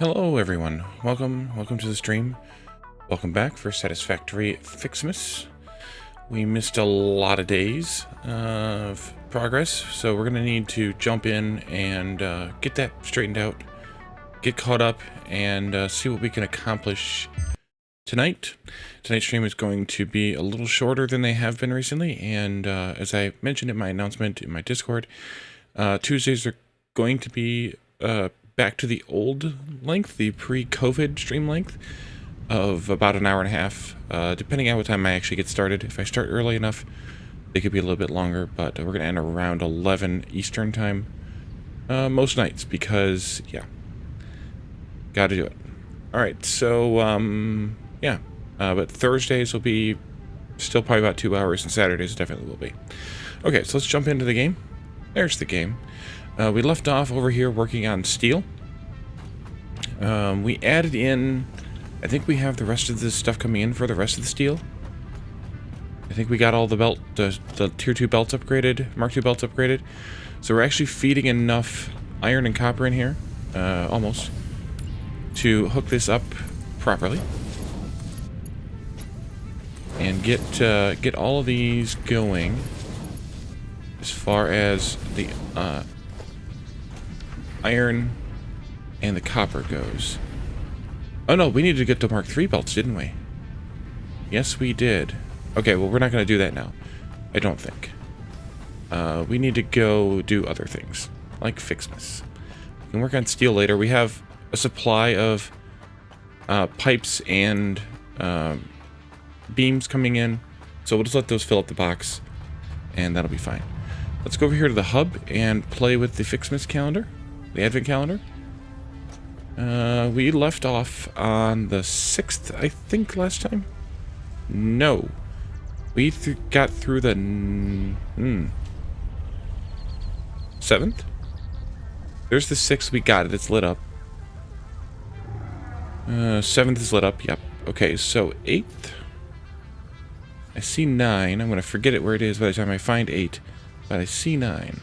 Hello everyone, welcome to the stream. Welcome back for Satisfactory Ficsmas. We missed a lot of days of progress, so we're gonna need to jump in and get that straightened out, get caught up, and see what we can accomplish tonight. Tonight's stream is going to be a little shorter than they have been recently, and as I mentioned in my announcement in my Discord, Tuesdays are going to be back to the old length, the pre-COVID stream length of about an hour and a half, depending on what time I actually get started. If I start early enough, they could be a little bit longer, but we're going to end around 11 Eastern time most nights because, yeah, got to do it. Alright, so, yeah, but Thursdays will be still probably about 2 hours, and Saturdays definitely will be. Okay, so let's jump into the game. There's the game. We left off over here working on steel. We added in, I think we have the rest of this stuff coming in for the rest of the steel. I think we got all the tier 2 belts upgraded, Mark 2 belts upgraded. So we're actually feeding enough iron and copper in here, almost, to hook this up properly. And get all of these going as far as the iron and the copper goes. Oh no, we needed to get the Mark 3 belts, didn't we? Yes, we did. Okay, well, we're not going to do that now. I don't think. We need to go do other things, like Ficsmas. We can work on steel later. We have a supply of pipes and beams coming in, so we'll just let those fill up the box, and that'll be fine. Let's go over here to the hub and play with the Ficsmas calendar, the advent calendar. We left off on the 6th, I think, last time? No. We got through the 7th? There's the 6th, we got it, it's lit up. 7th is lit up, yep. Okay, so 8th. I see 9. I'm going to forget it where it is by the time I find 8. But I see 9.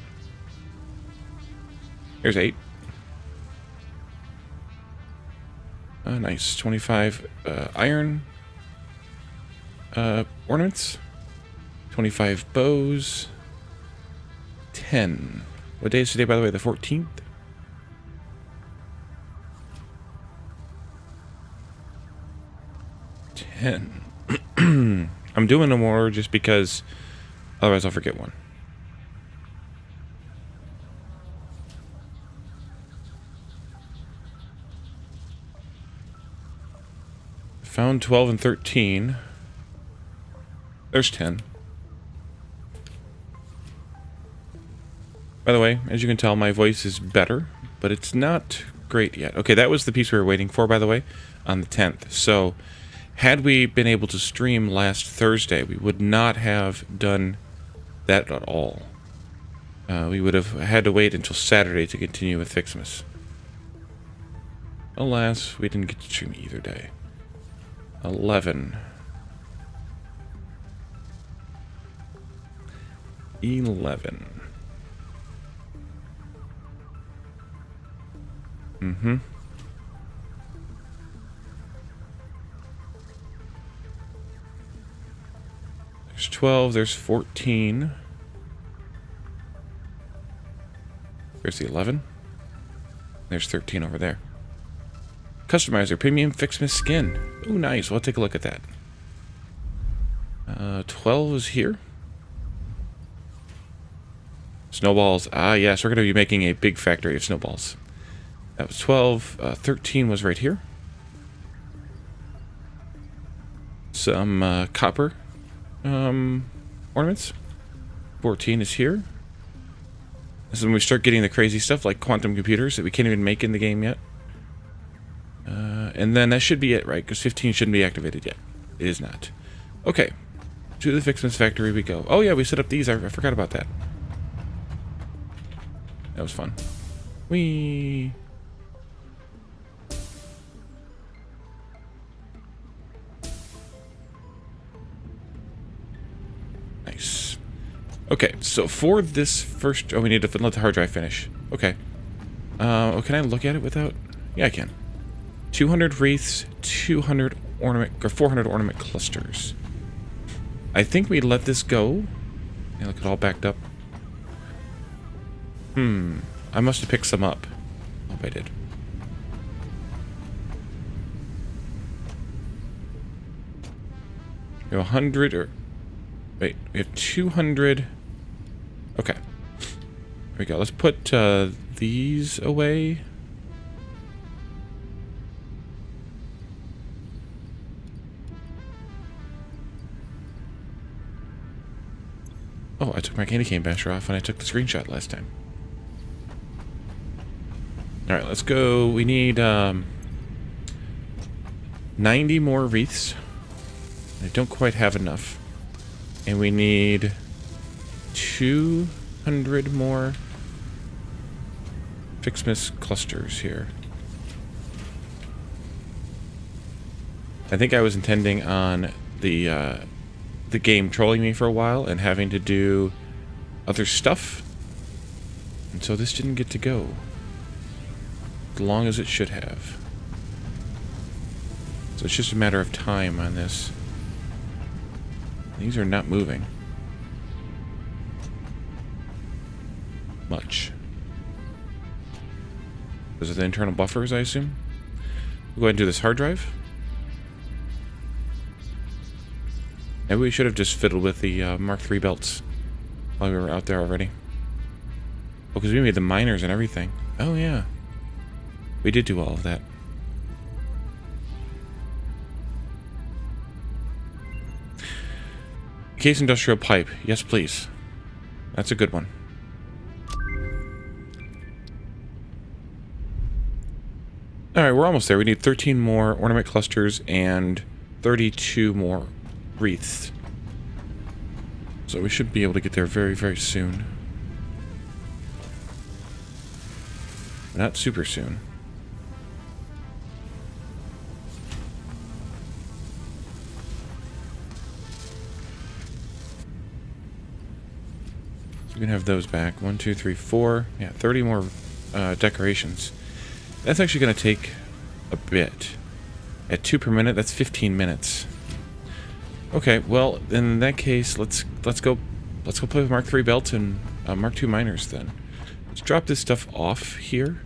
Here's 8. Nice. 25 iron ornaments. 25 bows. 10. What day is today, by the way? The 14th? I'm doing no more just because otherwise I'll forget one. Found 12 and 13. There's 10. By the way, as you can tell, my voice is better, but it's not great yet. Okay, that was the piece we were waiting for, by the way, on the 10th. So, had we been able to stream last Thursday, we would not have done that at all. We would have had to wait until Saturday to continue with Ficsmas. Alas, we didn't get to stream either day. 11. 11. There's 12, there's 14. There's the 11. There's 13 over there. Customizer, premium Ficsmas skin. Oh, nice. We'll take a look at that. 12 is here. Snowballs. Ah, yes. We're going to be making a big factory of snowballs. That was 12. 13 was right here. Some copper ornaments. 14 is here. This is when we start getting the crazy stuff like quantum computers that we can't even make in the game yet. And then that should be it, right? Because 15 shouldn't be activated yet. It is not. Okay. To the Ficsmas factory we go. Oh yeah, we set up these. I forgot about that. That was fun. Whee! Nice. Okay, so for this first... Oh, we need to let the hard drive finish. Okay. Oh, can I look at it without... Yeah, I can. 200 wreaths, 200 ornament, or 400 ornament clusters. I think we let this go. Yeah, look, it all backed up. I must have picked some up. I hope I did. We have 100 or... Wait, we have 200... Okay. Here we go. Let's put these away. Oh, I took my candy cane basher off and I took the screenshot last time. Alright, let's go. We need 90 more wreaths. I don't quite have enough. And we need 200 more Ficsmas clusters here. I think I was intending on the game trolling me for a while and having to do other stuff. And so this didn't get to go as long as it should have. So it's just a matter of time on this. These are not moving much. Those are the internal buffers, I assume. We'll go ahead and do this hard drive. Maybe we should have just fiddled with the Mark III belts while we were out there already. Oh, because we made the miners and everything. Oh, yeah. We did do all of that. Case industrial pipe. Yes, please. That's a good one. Alright, we're almost there. We need 13 more ornament clusters and 32 more wreaths. So we should be able to get there very, very soon. But not super soon. So we can have those back. 1, 2, 3, 4. Yeah, 30 more decorations. That's actually going to take a bit. At 2 per minute, that's 15 minutes. Okay, well, in that case, let's go play with Mark III belts and Mark II miners then. Let's drop this stuff off here,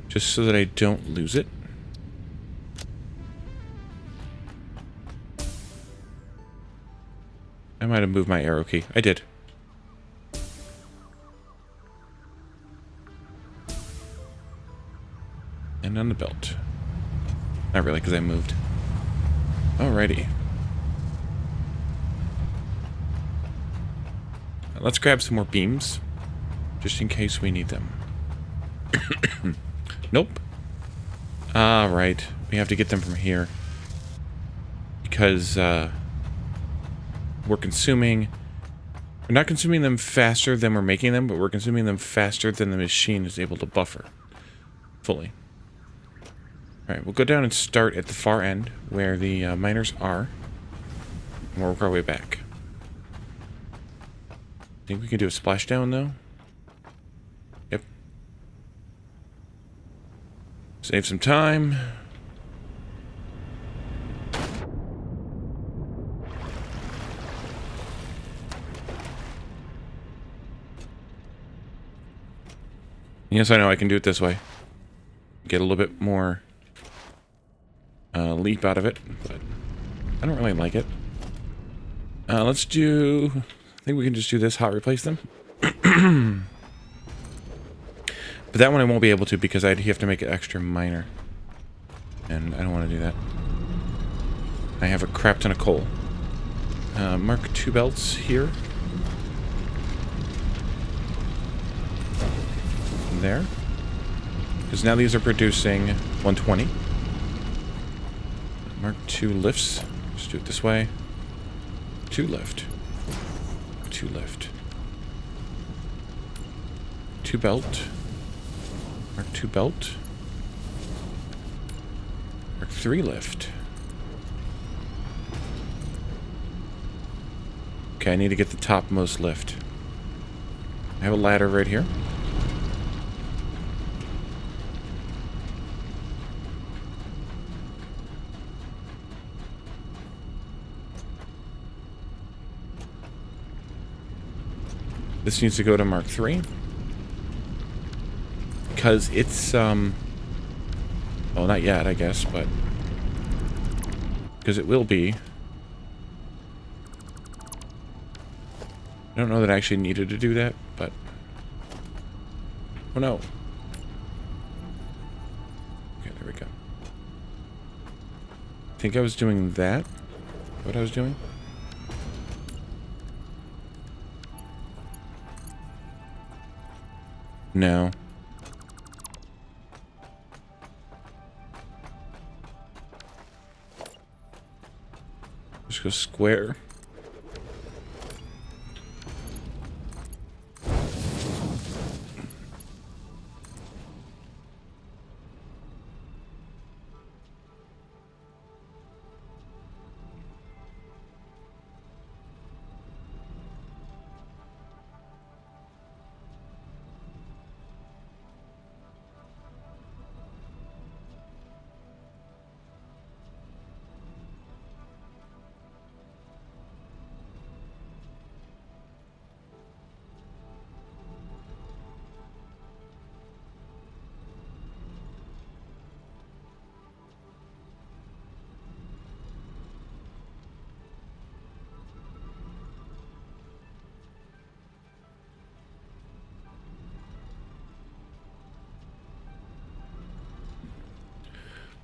just so that I don't lose it. I might have moved my arrow key. I did. And on the belt. Not really, because I moved. Alrighty. Let's grab some more beams, just in case we need them. Nope. Right. We have to get them from here. Because, we're not consuming them faster than we're making them, but we're consuming them faster than the machine is able to buffer fully. Alright, we'll go down and start at the far end, where the miners are. And we'll work our way back. Think we can do a splashdown, though? Yep. Save some time. Yes, I know I can do it this way. Get a little bit more leap out of it, but I don't really like it. Let's do... I think we can just do this, hot replace them. But that one I won't be able to because I'd have to make it extra minor. And I don't want to do that. I have a crap ton of coal. Mark II belts here. And there. Because now these are producing 120. Mark II lifts. Just do it this way. 2 lift. 2 lift. 2 belt. Mark II belt. Mark III lift. Okay, I need to get the topmost lift. I have a ladder right here. This needs to go to Mark 3. Because it's, well, not yet, I guess, but... because it will be. I don't know that I actually needed to do that, but... oh, no. Okay, there we go. I think I was doing that. What I was doing? No. Just go square.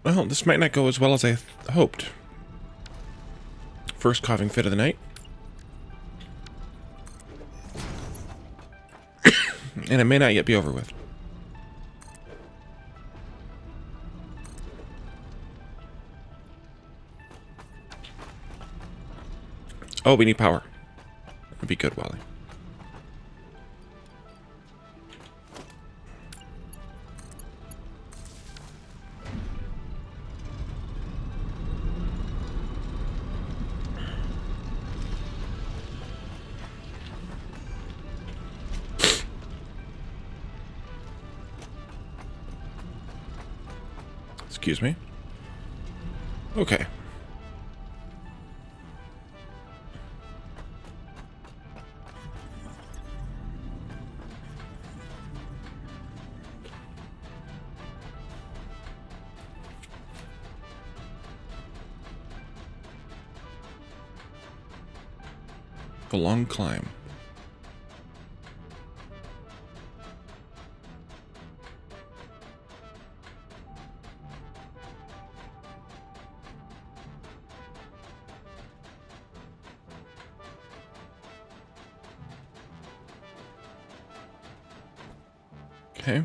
Well, this might not go as well as I hoped. First coughing fit of the night. And it may not yet be over with. Oh, we need power. That'd be good, Wally. Excuse me. Okay. A long climb. Okay.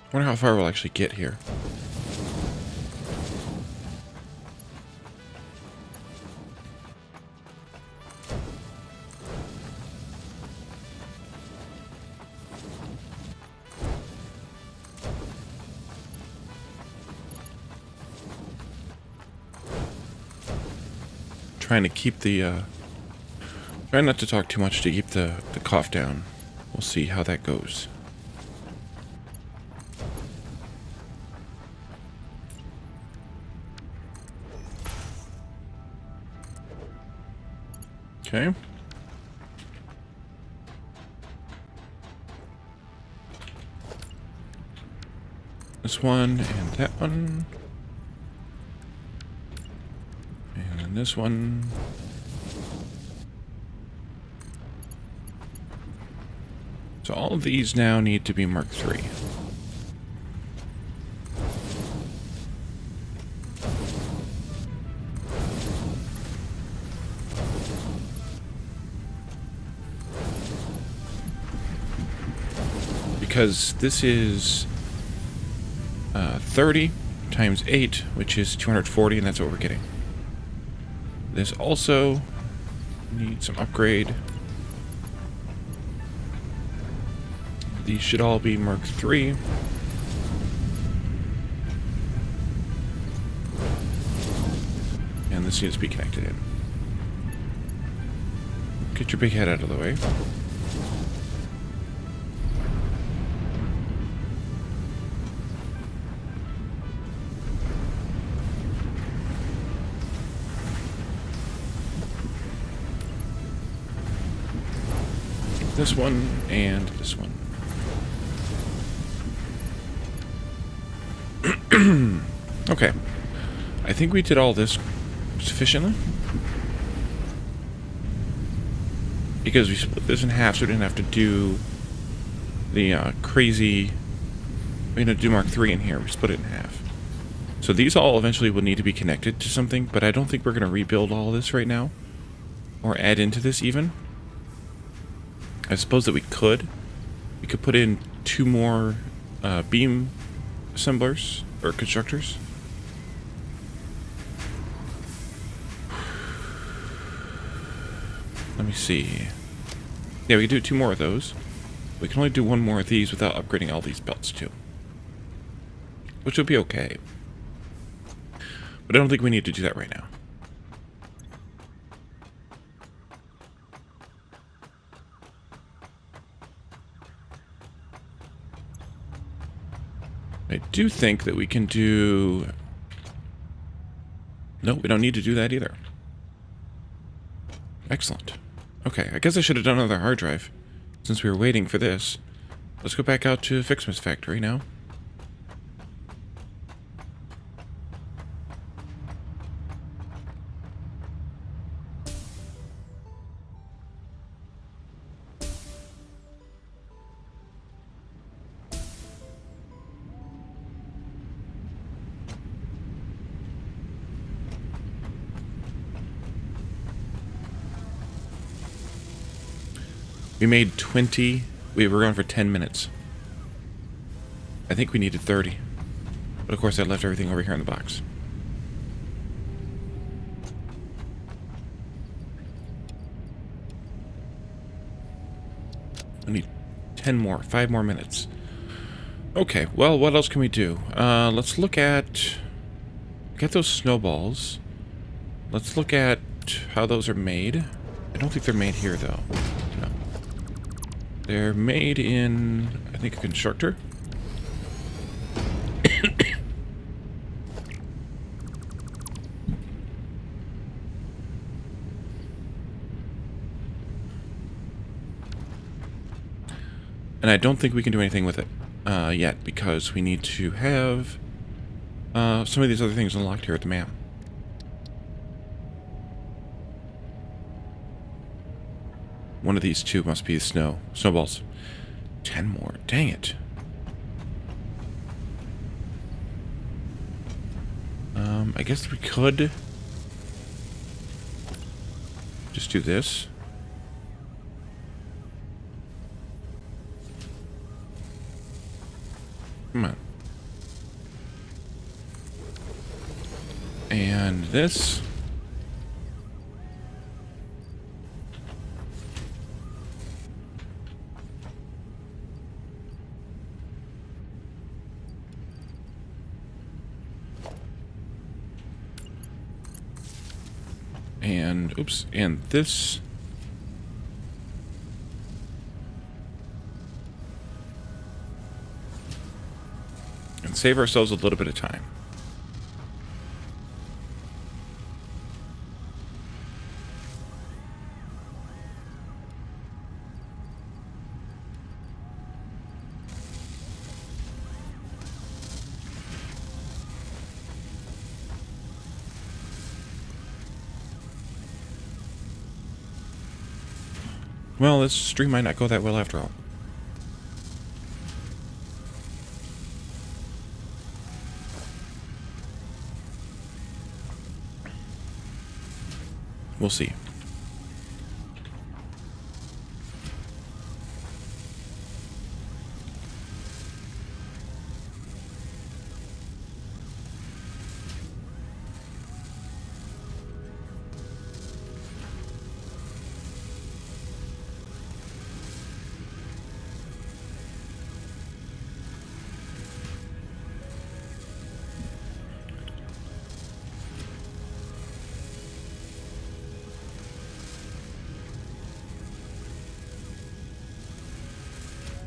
I wonder how far we'll actually get here. Trying to keep the, try not to talk too much to keep the cough down. We'll see how that goes. Okay. This one and that one. And this one. So all of these now need to be Mark 3. Because this is 30 times 8, which is 240, and that's what we're getting. This also needs some upgrade. These should all be Mark 3. And this needs to be connected in. Get your big head out of the way. this one and this one. Okay. I think we did all this sufficiently. Because we split this in half so we didn't have to do the crazy... We're going to do Mark III in here. We split it in half. So these all eventually will need to be connected to something, but I don't think we're going to rebuild all this right now. Or add into this even. I suppose that we could. We could put in 2 more beam assemblers, or constructors. Let me see. Yeah, we can do 2 more of those. We can only do 1 more of these without upgrading all these belts too. Which would be okay. But I don't think we need to do that right now. I do think that we can do... No, we don't need to do that either. Excellent. Okay, I guess I should have done another hard drive, since we were waiting for this. Let's go back out to Ficsmas factory now. We made 20. We were going for 10 minutes. I think we needed 30. But of course I left everything over here in the box. I need 10 more, 5 more minutes. Okay, well, what else can we do? Let's look at... Get those snowballs. Let's look at how those are made. I don't think they're made here, though. No. They're made in, I think, a constructor. And I don't think we can do anything with it yet, because we need to have some of these other things unlocked here at the map. One of these 2 must be snowballs. 10 more. Dang it. I guess we could just do this. Come on. And this. And, oops, and this. And save ourselves a little bit of time. Well, this stream might not go that well after all. We'll see.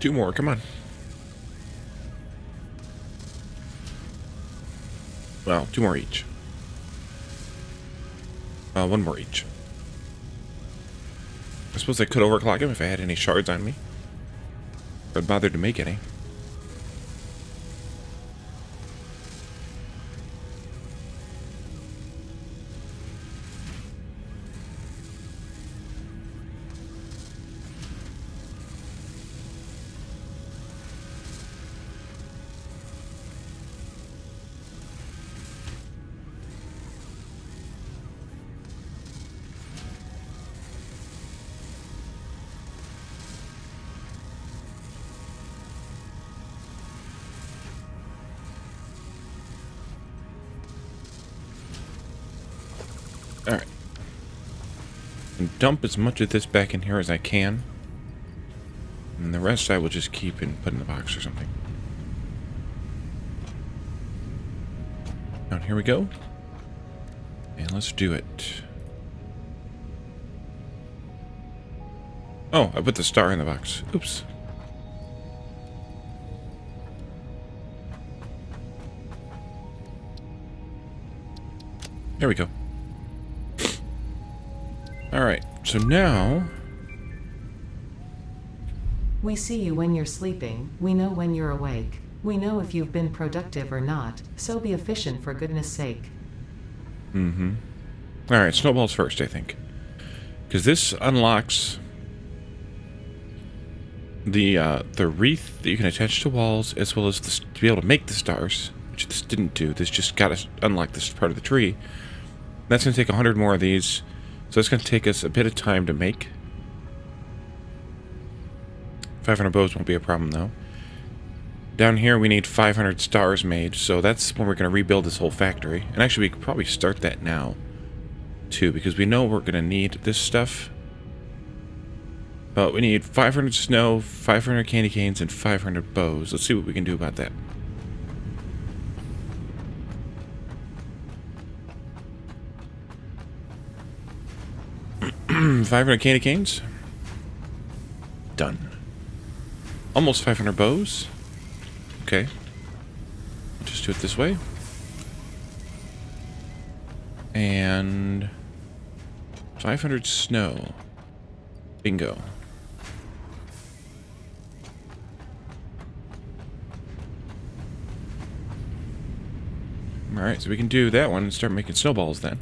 Two more, come on. Well, 2 more each. 1 more each. suppose I could overclock him if I had any shards on me. If I'd bothered to make any. Alright. And dump as much of this back in here as I can. And the rest I will just keep and put in the box or something. Down here we go. And let's do it. Oh, I put the star in the box. Oops. There we go. Alright, so now... We see you when you're sleeping, we know when you're awake. We know if you've been productive or not, so be efficient for goodness sake. Mm-hmm. Alright, snowballs first, I think. Because this unlocks the wreath that you can attach to walls, as well as to be able to make the stars, which this didn't do. This just got us unlock this part of the tree. That's going to take 100 more of these. So it's going to take us a bit of time to make. 500 bows won't be a problem, though. Down here, we need 500 stars made, so that's when we're going to rebuild this whole factory. And actually, we could probably start that now, too, because we know we're going to need this stuff. But we need 500 snow, 500 candy canes, and 500 bows. Let's see what we can do about that. 500 candy canes. Done. Almost 500 bows. Okay. Just do it this way. And 500 snow. Bingo. Alright, so we can do that one and start making snowballs then.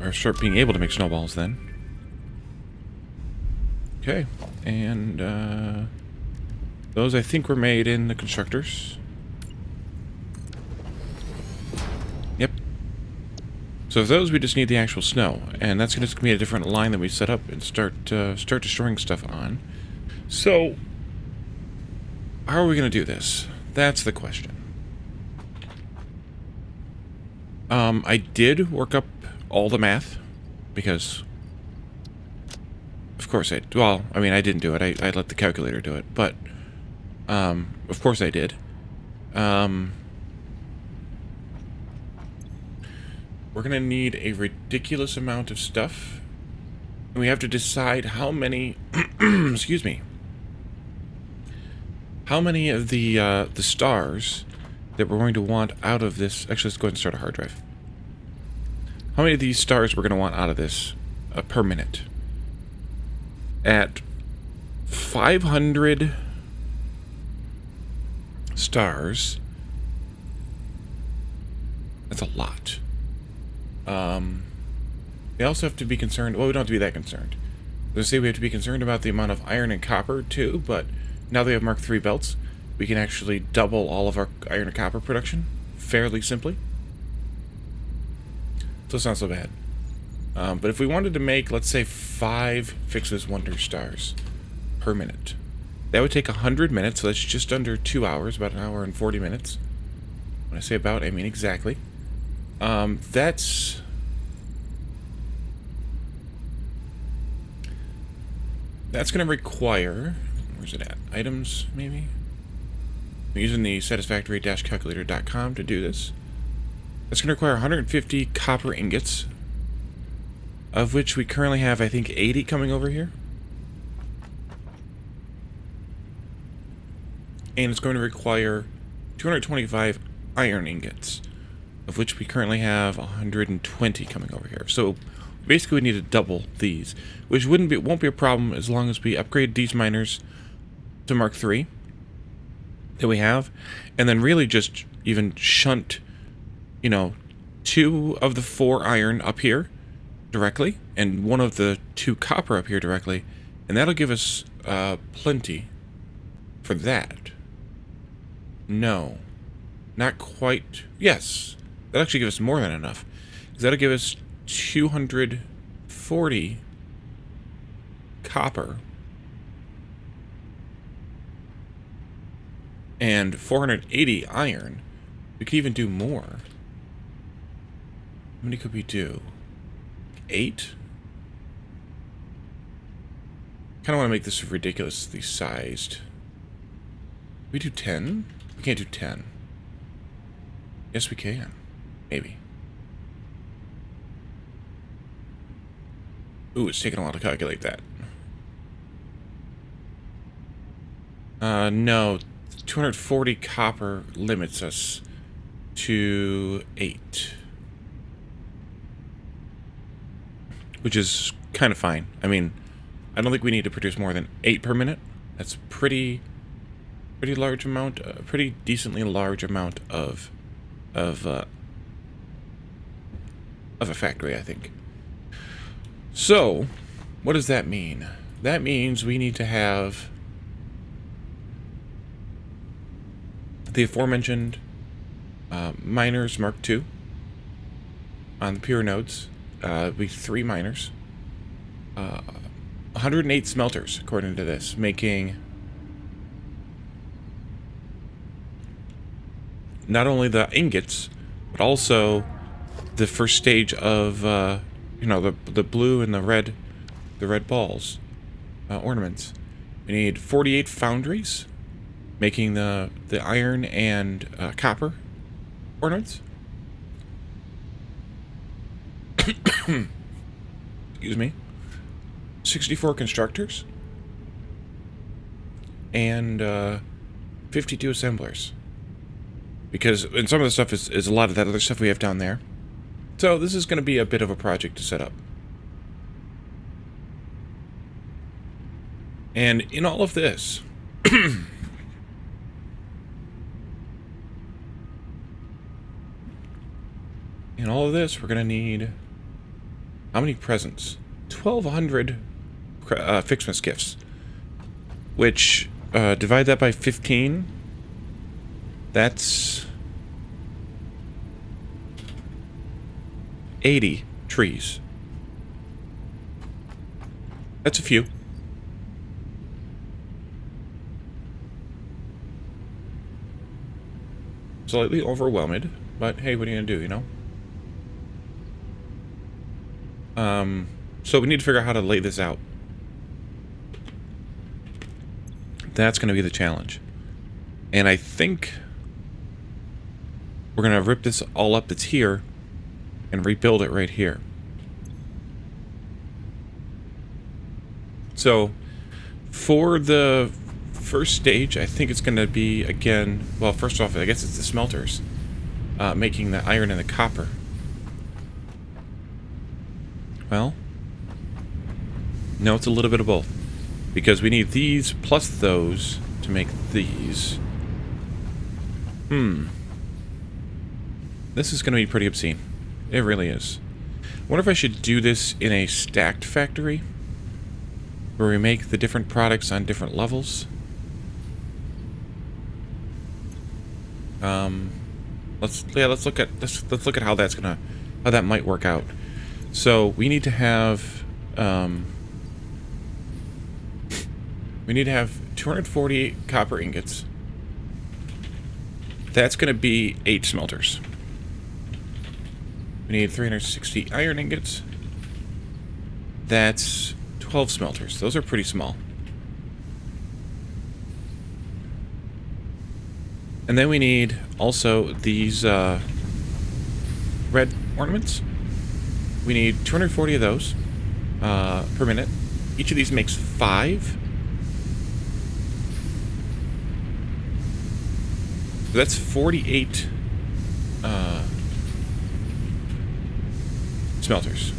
Or start being able to make snowballs then. Okay, and those I think were made in the constructors. Yep. So those we just need the actual snow, and that's going to be a different line that we set up and start destroying stuff on. So how are we going to do this? That's the question. I did work up all the math, because of course I didn't do it. I let the calculator do it, but of course I did. We're gonna need a ridiculous amount of stuff, and we have to decide how many excuse me, how many of the stars that we're going to want out of this. Actually, let's go ahead and start a hard drive. How many of these stars we're going to want out of this per minute? At 500 stars, that's a lot. We also have to be concerned. Well, we don't have to be that concerned. Let's say we have to be concerned about the amount of iron and copper too, but now that we have Mark III belts, we can actually double all of our iron and copper production fairly simply. So it's not so bad. But if we wanted to make, let's say, 5 Ficsmas Wonder Stars per minute, that would take 100 minutes, so that's just under 2 hours, about an hour and 40 minutes. When I say about, I mean exactly. That's going to require... Where's it at? Items, maybe? I'm using the satisfactory-calculator.com to do this. That's going to require 150 copper ingots, of which we currently have, I think, 80 coming over here. And it's going to require 225 iron ingots, of which we currently have 120 coming over here. So basically we need to double these, which won't be a problem as long as we upgrade these miners to Mark III that we have, and then really just even shunt, you know, 2 of the 4 iron up here directly, and 1 of the 2 copper up here directly, and that'll give us plenty for that. No, not quite. Yes, that'll actually give us more than enough, because that'll give us 240 copper and 480 iron. We could even do more. How many could we do? 8? Kind of want to make this ridiculously sized. Can we do 10? We can't do 10. Yes, we can. Maybe. Ooh, it's taking a while to calculate that. No. 240 copper limits us to 8. Which is kind of fine. I mean, I don't think we need to produce more than 8 per minute. That's pretty large amount, pretty decently large amount of a factory, I think. So, what does that mean? That means we need to have the aforementioned miners Mark II on the pure nodes. Be 3 miners, 108 smelters according to this, making not only the ingots but also the first stage of you know, the blue and the red balls ornaments. We need 48 foundries making the iron and copper ornaments. Excuse me. 64 constructors and 52 assemblers, because and some of the stuff is a lot of that other stuff we have down there. So this is going to be a bit of a project to set up. And in all of this, we're going to need how many presents? 1,200 Ficsmas gifts. Which, divide that by 15. That's 80 trees. That's a few. Slightly overwhelmed, but hey, what are you gonna do, you know? So we need to figure out how to lay this out. That's gonna be the challenge. And I think we're gonna rip this all up that's here and rebuild it right here. So for the first stage, I think it's gonna be, again, well, first off, I guess it's the smelters making the iron and the copper. Well, no, it's a little bit of both, because we need these plus those to make these. This is going to be pretty obscene. It really is. I wonder if I should do this in a stacked factory, where we make the different products on different levels. Let's look at how how that might work out. So we need to have 248 copper ingots. That's going to be 8 smelters. We need 360 iron ingots. That's 12 smelters. Those are pretty small. And then we need also these red ornaments. We need 240 of those per minute. Each of these makes 5. So that's 48 smelters.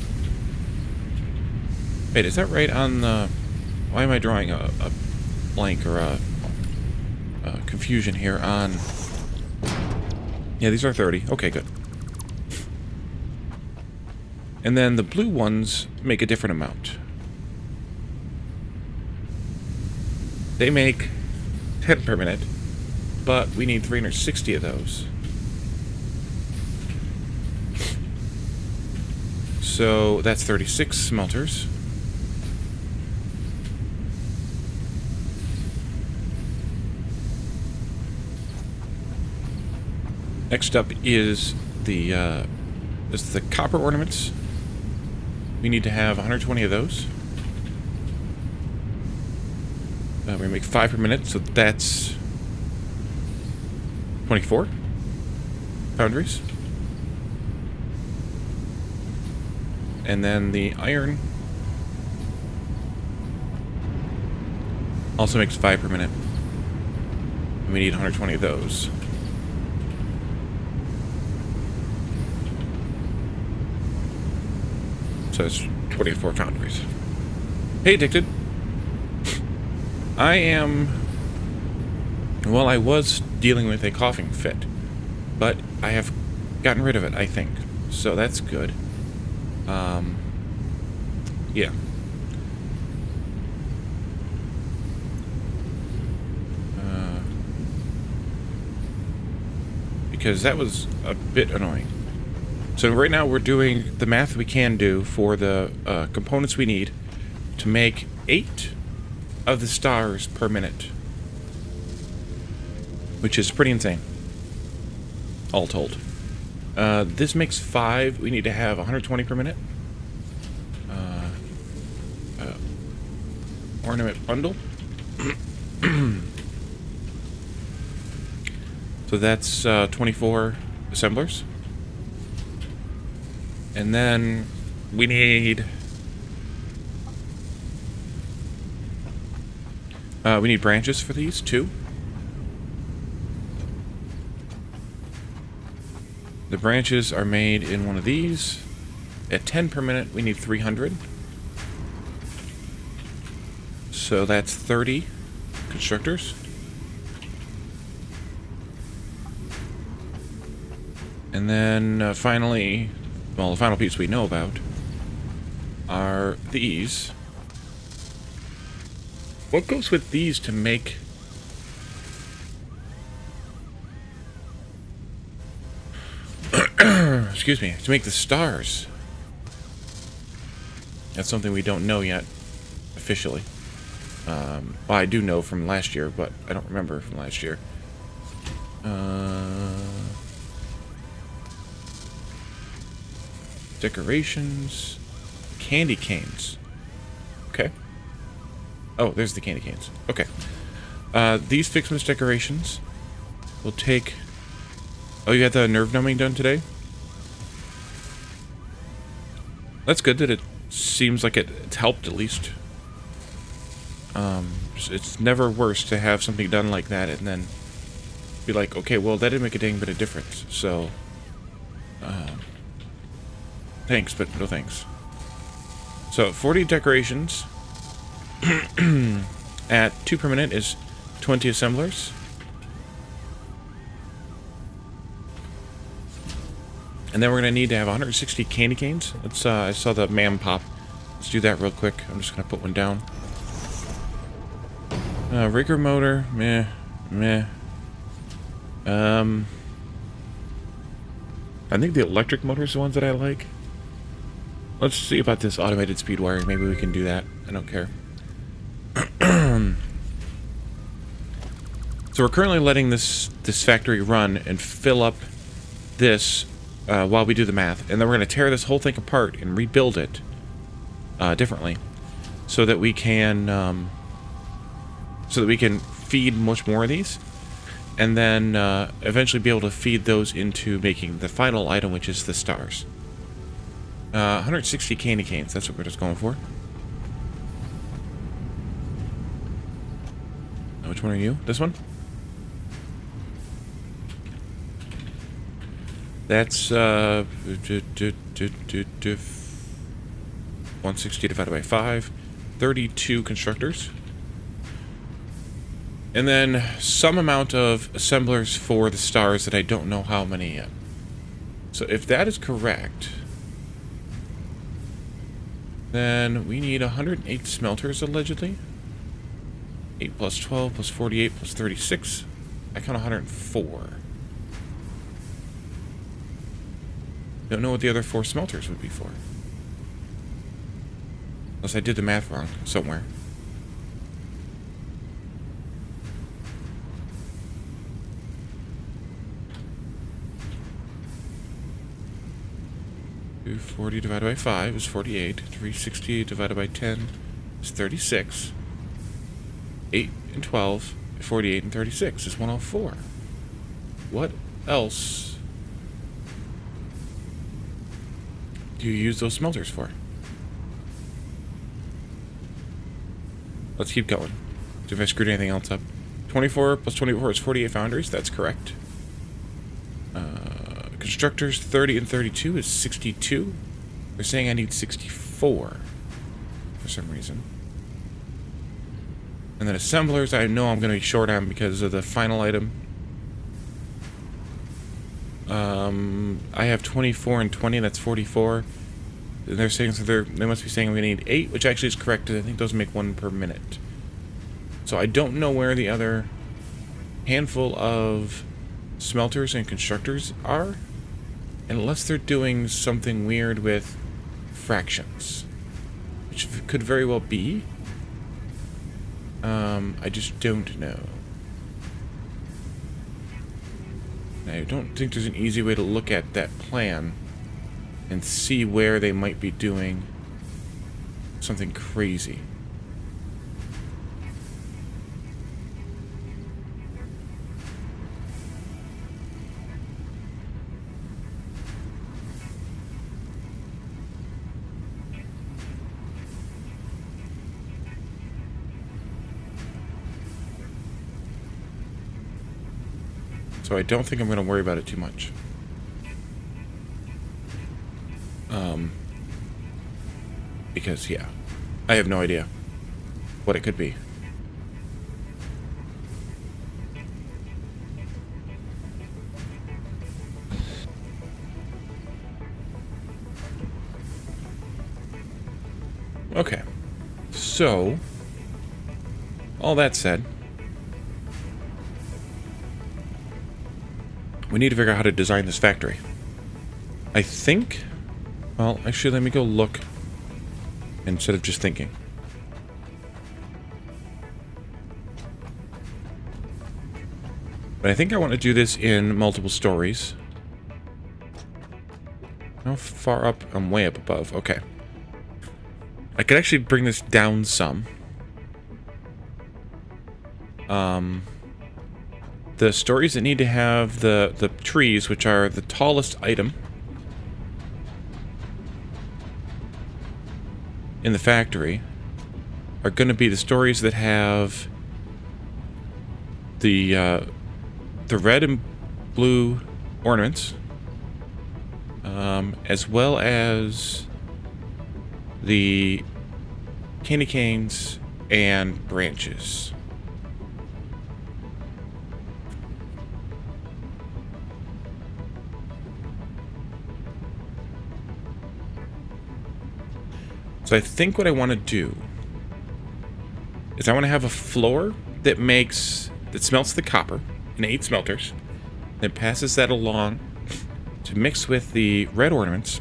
Wait, is that right on the... Why am I drawing a blank or a confusion here on... Yeah, these are 30. Okay, good. And then the blue ones make a different amount. They make 10 per minute, but we need 360 of those. So that's 36 smelters. Next up is the copper ornaments. We need to have 120 of those. We make 5 per minute, so that's 24 foundries. And then the iron also makes 5 per minute. And we need 120 of those. So it's 24 foundries. Hey, Addicted. Well, I was dealing with a coughing fit, but I have gotten rid of it, I think. So that's good. Yeah. Because that was a bit annoying. So right now we're doing the math we can do for the components we need to make 8 of the stars per minute. Which is pretty insane. All told. This makes 5. We need to have 120 per minute. Ornament bundle. So that's 24 assemblers. And then we need branches for these too. The branches are made in one of these. At 10 per minute, we need 300. So that's 30 constructors. And then finally, well, the final piece we know about are these. What goes with these to make... Excuse me, to make the stars? That's something we don't know yet, officially. Well, I do know from last year, but I don't remember from last year. Decorations. Candy canes. Okay. Oh, there's the candy canes. Okay. These Ficsmas decorations will take... Oh, you had the nerve numbing done today? That's good that it seems like it's helped at least. It's never worse to have something done like that and then be like, okay, well, that didn't make a dang bit of difference. So, thanks, but no thanks. So, 40 decorations at 2 per minute is 20 assemblers. And then we're going to need to have 160 candy canes. Let's, I saw the man pop. Let's do that real quick. I'm just going to put one down. Rigger motor, meh. I think the electric motor's the ones that I like. Let's see about this automated speed wiring. Maybe we can do that. I don't care. So we're currently letting this factory run and fill up this while we do the math, and then we're going to tear this whole thing apart and rebuild it differently, so that we can feed much more of these, and then eventually be able to feed those into making the final item, which is the stars. 160 candy canes. That's what we're just going for. Which one are you? This one? That's 160 divided by 5. 32 constructors. And then some amount of assemblers for the stars that I don't know how many yet. So if that is correct, then we need 108 smelters, allegedly. 8 plus 12 plus 48 plus 36. I count 104. Don't know what the other 4 smelters would be for. Unless I did the math wrong somewhere. $240 divided by 5 is 48. 360 divided by 10 is 36. 8 and 12, 48 and 36 is 104. What else do you use those smelters for? Let's keep going. If I screwed anything else up. 24 plus 24 is 48 foundries. That's correct. Constructors 30 and 32 is 62. They're saying I need 64 for some reason. And then assemblers, I know I'm going to be short on because of the final item. I have 24 and 20, that's 44. They're saying, so they must be saying we need 8, which actually is correct, because I think those make 1 per minute. So I don't know where the other handful of smelters and constructors are, unless they're doing something weird with fractions, which could very well be. I just don't know. I don't think there's an easy way to look at that plan and see where they might be doing something crazy. So I don't think I'm going to worry about it too much. Because, yeah, I have no idea what it could be. Okay, so, all that said, we need to figure out how to design this factory. I think, well, actually, let me go look instead of just thinking. But I think I want to do this in multiple stories. How far up? I'm way up above. Okay. I could actually bring this down some. The stories that need to have the trees, which are the tallest item in the factory, are going to be the stories that have the red and blue ornaments, as well as the candy canes and branches. So I think what I want to do is I want to have a floor that smelts the copper in 8 smelters, then passes that along to mix with the red ornaments.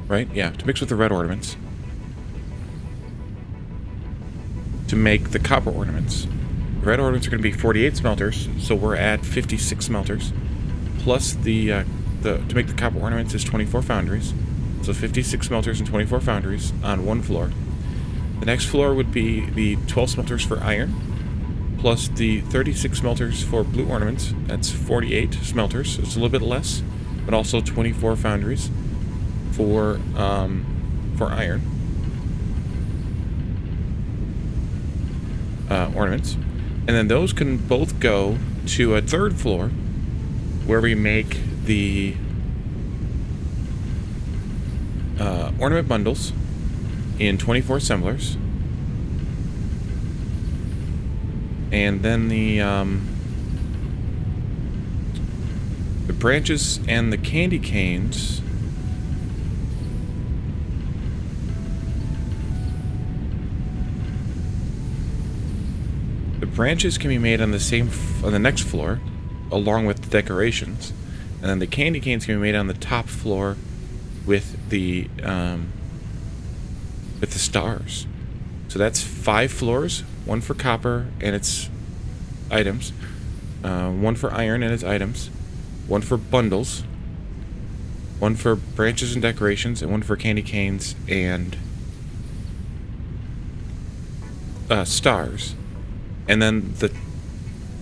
Right? Yeah, to mix with the red ornaments to make the copper ornaments. The red ornaments are going to be 48 smelters, so we're at 56 smelters, plus to make the copper ornaments is 24 foundries. So 56 smelters and 24 foundries on one floor. The next floor would be the 12 smelters for iron, plus the 36 smelters for blue ornaments. That's 48 smelters. It's a little bit less, but also 24 foundries for iron ornaments. And then those can both go to a third floor where we make the ornament bundles in 24 assemblers. And then the branches and the candy canes. The branches can be made on the next floor, along with the decorations, and then the candy canes can be made on the top floor with the stars. So that's 5 floors, 1 for copper and its items, 1 for iron and its items, 1 for bundles, 1 for branches and decorations, and 1 for candy canes and stars. And then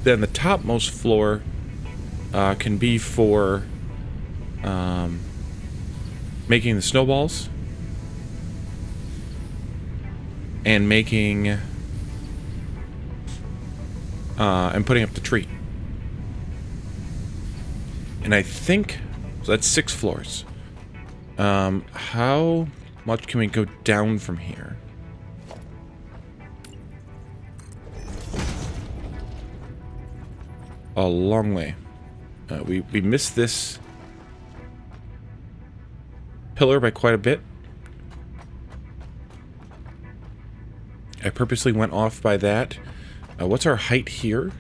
the topmost floor can be for making the snowballs and making and putting up the tree. And I think so that's 6 floors. How much can we go down from here? A long way. We missed this pillar by quite a bit. I purposely went off by that. What's our height here?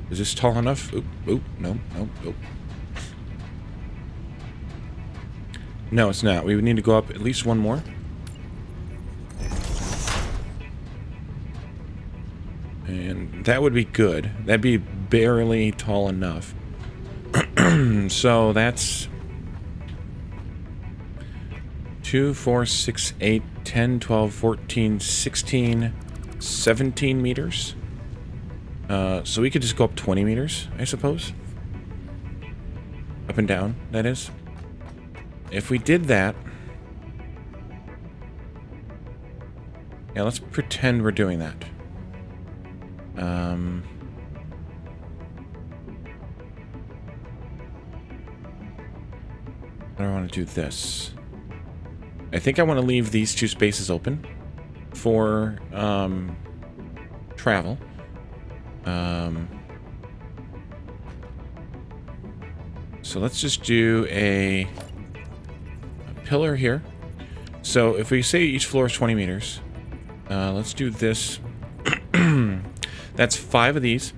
Is this tall enough? Oop, no. No, it's not. We would need to go up at least 1 more. And that would be good. That'd be barely tall enough. So that's 2, 4, 6, 8, 10, 12, 14, 16, 17 meters. So we could just go up 20 meters, I suppose. Up and down, that is. If we did that... Yeah, let's pretend we're doing that. I don't want to do this. I think I want to leave these 2 spaces open for travel. So let's just do a pillar here. So if we say each floor is 20 meters, let's do this. That's 5 of these.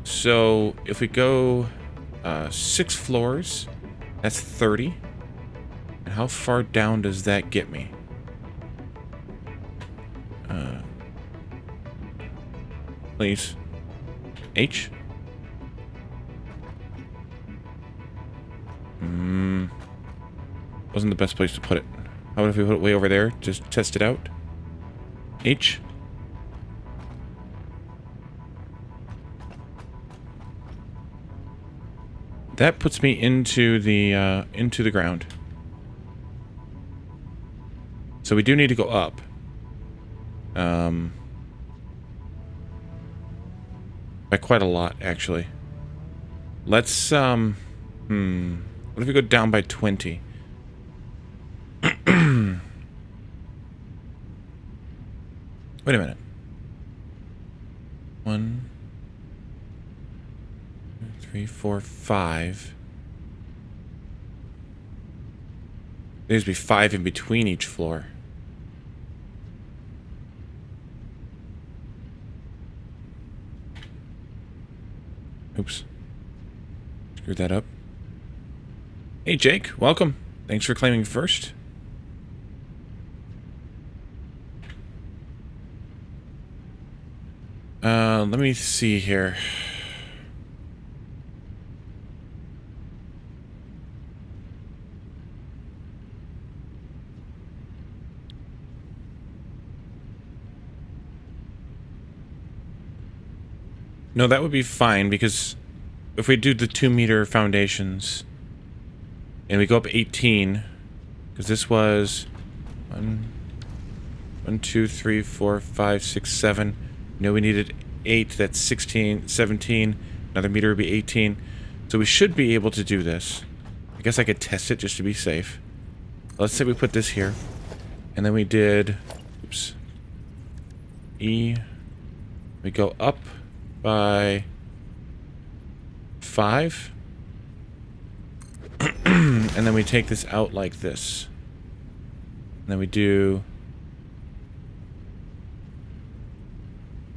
So if we go 6 floors, that's 30. And how far down does that get me? Please. H? Wasn't the best place to put it. How about if we put it way over there? Just test it out. H? That puts me into the ground. So we do need to go up. By quite a lot, actually. Let's, what if we go down by 20? Wait a minute. 1, 2, 3, 4, 5. There's be 5 in between each floor. Oops. Screwed that up. Hey, Jake. Welcome. Thanks for claiming first. Let me see here. No, that would be fine, because if we do the 2-meter foundations and we go up 18, because this was 1, 2, 3, 4, 5, 6, 7. No, we needed 8. That's 16, 17, Another meter would be 18. So we should be able to do this. I guess I could test it just to be safe. Let's say we put this here. And then we did... Oops. E. We go up by 5. And then we take this out like this. And then we do...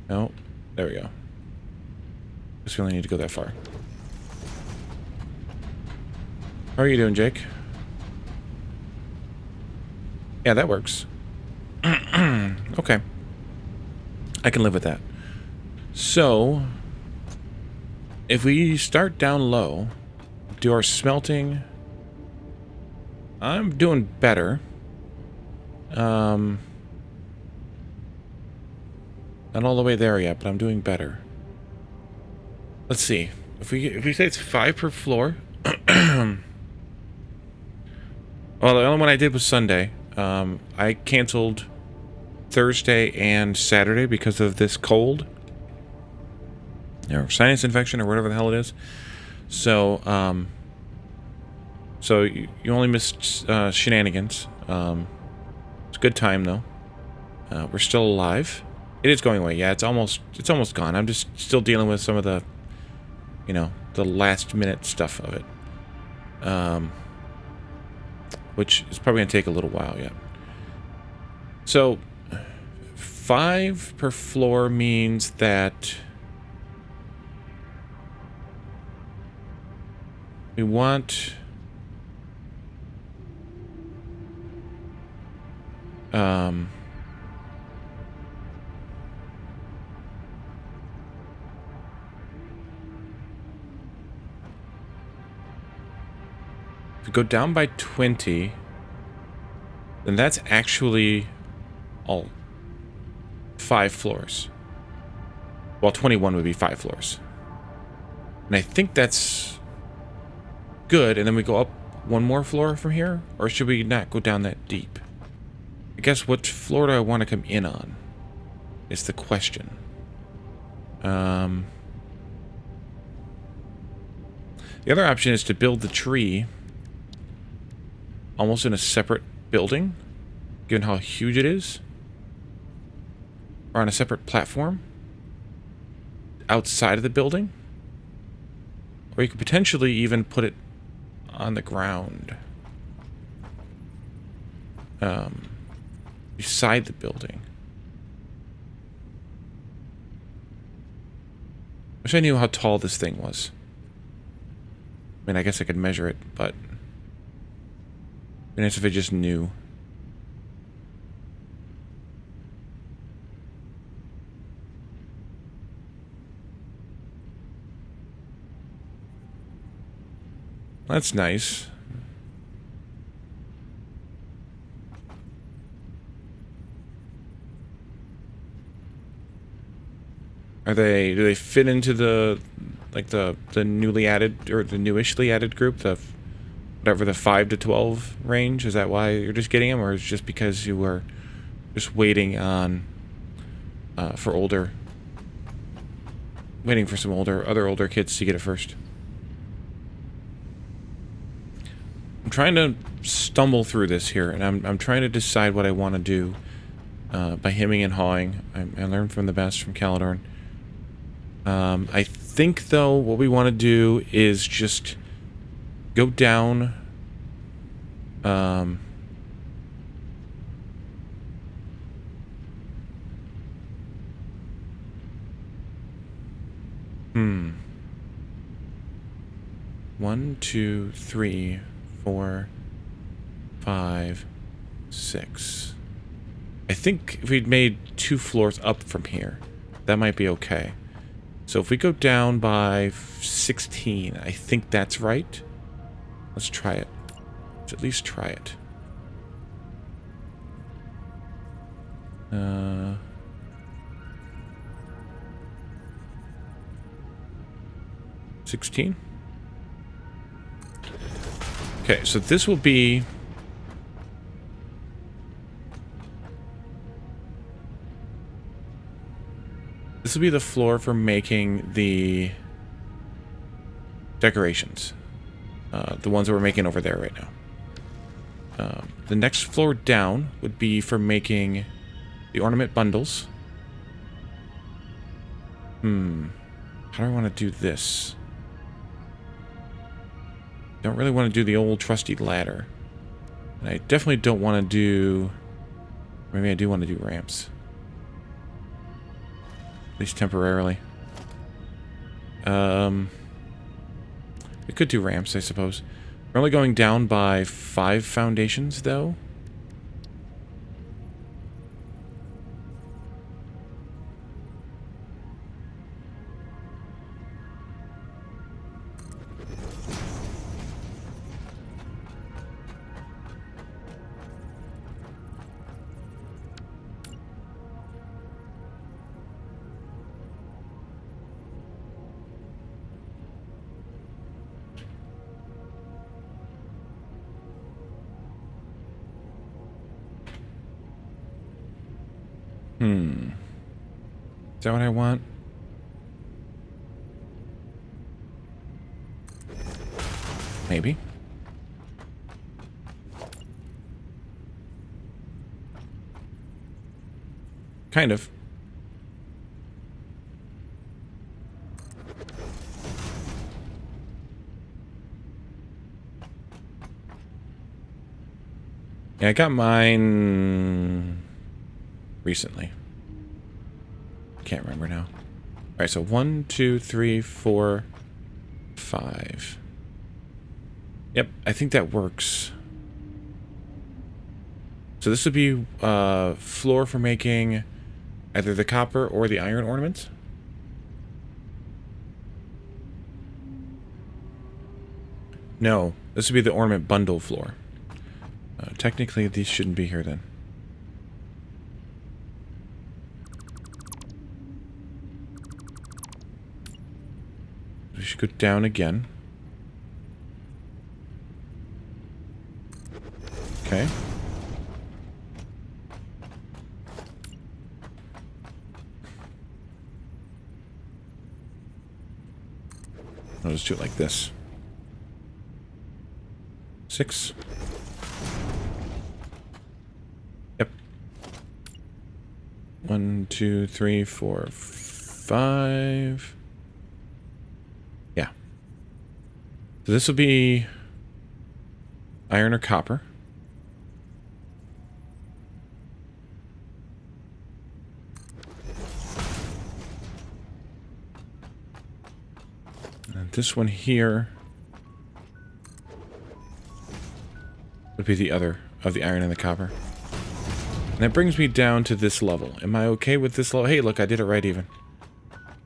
No. There we go. Guess we only need to go that far. How are you doing, Jake? Yeah, that works. Okay. I can live with that. So, if we start down low, do our smelting... I'm doing better. Not all the way there yet, but I'm doing better. Let's see. If we say it's 5 per floor... Well, the only one I did was Sunday. I canceled Thursday and Saturday because of this cold. Or sinus infection or whatever the hell it is. So, you only missed shenanigans. It's a good time, though. We're still alive. It is going away. Yeah, it's almost gone. I'm just still dealing with some of the, you know, the last minute stuff of it. Which is probably going to take a little while yet. So, 5 per floor means that we want... If we go down by 20, then that's actually all 5 floors. Well, 21 would be 5 floors. And I think that's good. And then we go up one more floor from here? Or should we not go down that deep? I guess which floor do I want to come in on? Is the question. The other option is to build the tree almost in a separate building, given how huge it is. Or on a separate platform outside of the building. Or you could potentially even put it on the ground. Beside the building. Wish I knew how tall this thing was. I mean, I guess I could measure it, but... it'd be nice if I just knew. That's nice. Do they fit into the newly added, or the newishly added group, the whatever, the 5 to 12 range? Is that why you're just getting them, or is it just because you were just waiting on waiting for some other older kids to get it first? I'm trying to stumble through this here, and I'm trying to decide what I want to do by hemming and hawing. I learned from the best from Caledorn. I think, though, what we want to do is just go down. One, 2, 3, 4, 5, 6. I think if we'd made 2 floors up from here, that might be okay. So if we go down by 16, I think that's right. Let's try it. Let's at least try it. 16. Okay, so this will be... this will be the floor for making the decorations. The ones that we're making over there right now. The next floor down would be for making the ornament bundles. How do I want to do this? Don't really want to do the old trusty ladder. And I definitely don't want to do... Maybe I do want to do ramps. At least temporarily. We could do ramps, I suppose. We're only going down by 5 foundations, though. Is that what I want? Maybe. Kind of. Yeah, I got mine recently. Can't remember now. Alright, so 1, 2, 3, 4, 5. Yep, I think that works. So this would be floor for making either the copper or the iron ornaments. No, this would be the ornament bundle floor. Technically, these shouldn't be here then. We should go down again. Okay. I'll just do it like this. 6. Yep. 1, 2, 3, 4, 5. Yeah. So this will be iron or copper. And this one here would be the other of the iron and the copper. And that brings me down to this level. Am I okay with this level? Hey, look, I did it right even.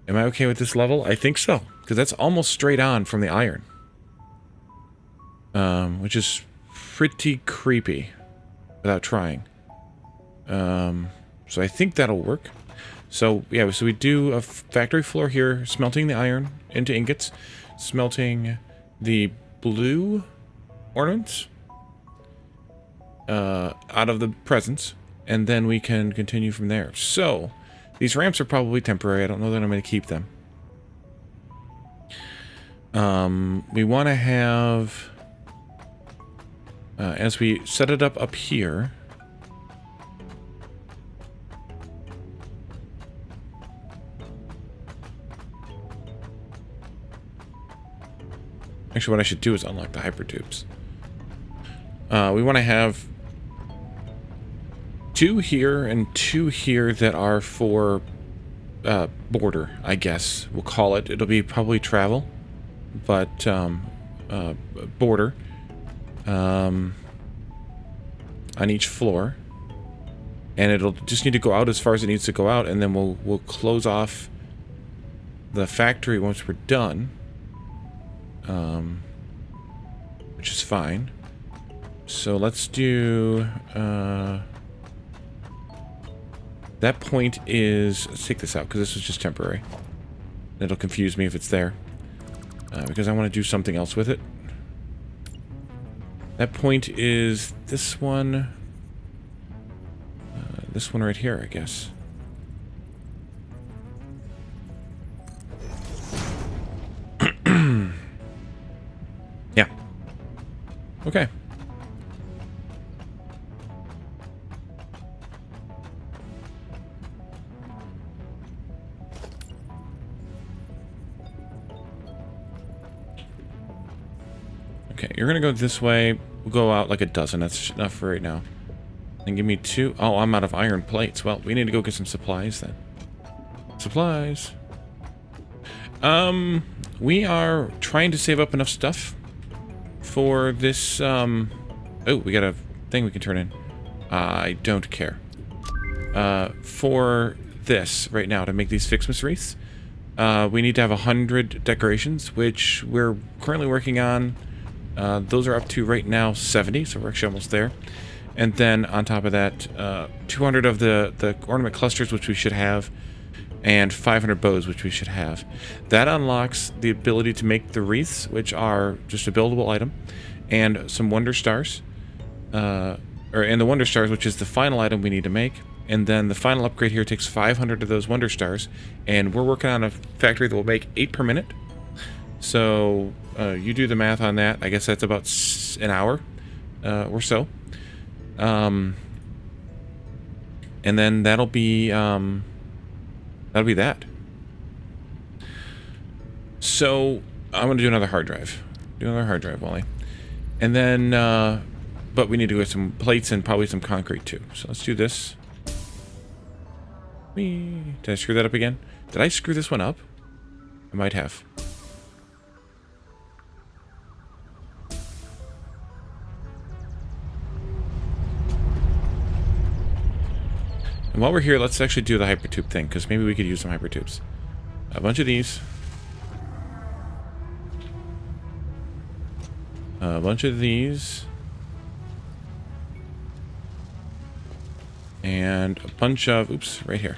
Am I okay with this level? I think so. Because that's almost straight on from the iron. Which is pretty creepy. Without trying. So I think that'll work. So, yeah, so we do a factory floor here. Smelting the iron into ingots. Smelting the blue ornaments. Out of the presents. And then we can continue from there. So, these ramps are probably temporary. I don't know that I'm going to keep them. We want to have... as we set it up here... Actually, what I should do is unlock the hypertubes. We want to have 2 here and 2 here that are for border, I guess. We'll call it. It'll be probably travel, but border on each floor. And it'll just need to go out as far as it needs to go out, and then we'll close off the factory once we're done. Which is fine. So let's do that point is, let's take this out because this is just temporary. It'll confuse me if it's there, because I want to do something else with it. That point is this one right here, I guess. Okay. Okay, you're gonna go this way. We'll go out like a dozen. That's enough for right now. And give me 2. Oh, I'm out of iron plates. Well, we need to go get some supplies then. Supplies. We are trying to save up enough stuff for this, oh, we got a thing we can turn in. I don't care. For this right now, to make these Ficsmas wreaths, we need to have 100 decorations, which we're currently working on. Those are up to right now 70, so we're actually almost there. And then on top of that, 200 of the ornament clusters, which we should have, and 500 bows, which we should have. That unlocks the ability to make the wreaths, which are just a buildable item, and some wonder stars, and the wonder stars, which is the final item we need to make. And then the final upgrade here takes 500 of those wonder stars, and we're working on a factory that will make 8 per minute. So you do the math on that. I guess that's about an hour or so. And then that'll be that. So I'm gonna do another hard drive. Wally. And then, but we need to get some plates and probably some concrete too. So let's do this. Did I screw that up again? Did I screw this one up? I might have. And while we're here, let's actually do the hypertube thing, because maybe we could use some hypertubes. A bunch of these. A bunch of these. And a bunch of... Oops, right here.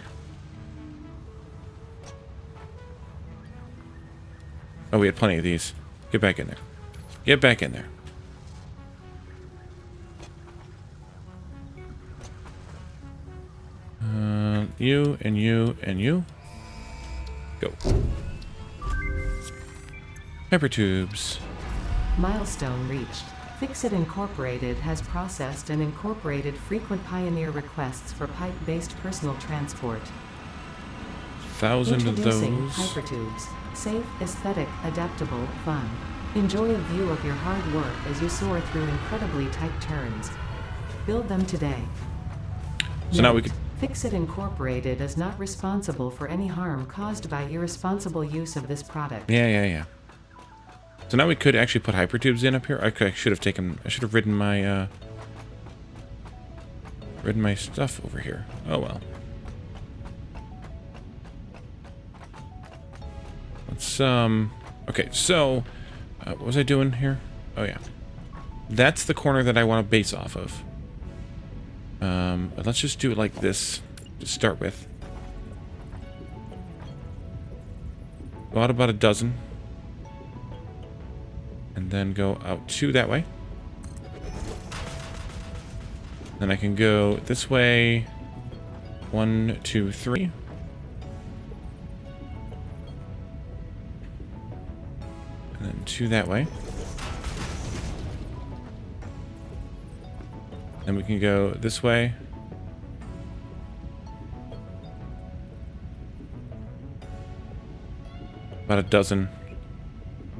Oh, we had plenty of these. Get back in there. Get back in there. You, and you, and you. Go. Hypertubes. Milestone reached. Fixit Incorporated has processed and incorporated frequent Pioneer requests for pipe-based personal transport. 1,000 of Introducing those. Hypertubes. Safe, aesthetic, adaptable, fun. Enjoy a view of your hard work as you soar through incredibly tight turns. Build them today. So now we could... Fixit Incorporated is not responsible for any harm caused by irresponsible use of this product. Yeah. So now we could actually put hypertubes in up here. I should have ridden my stuff over here. Oh well. Let's okay, so what was I doing here? Oh yeah. That's the corner that I want to base off of. Let's just do it like this to start with. Go out about a dozen. And then go out 2 that way. Then I can go this way. 1, 2, 3. And then 2 that way. Then we can go this way. About a dozen.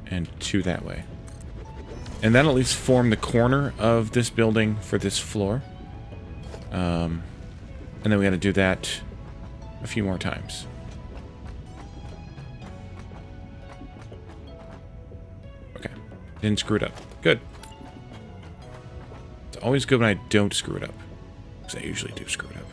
And 2 that way. And that'll at least form the corner of this building for this floor. And then we gotta do that a few more times. Okay. Didn't screw it up. Good. It's always good when I don't screw it up. Because I usually do screw it up.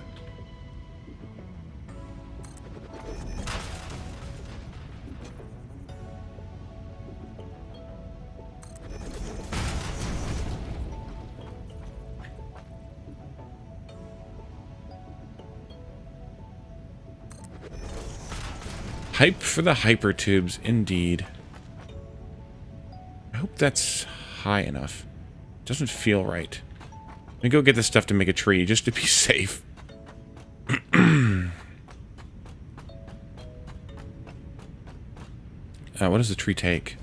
Hype for the hypertubes, indeed. I hope that's high enough. Doesn't feel right. Let me go get this stuff to make a tree, just to be safe. What does the tree take?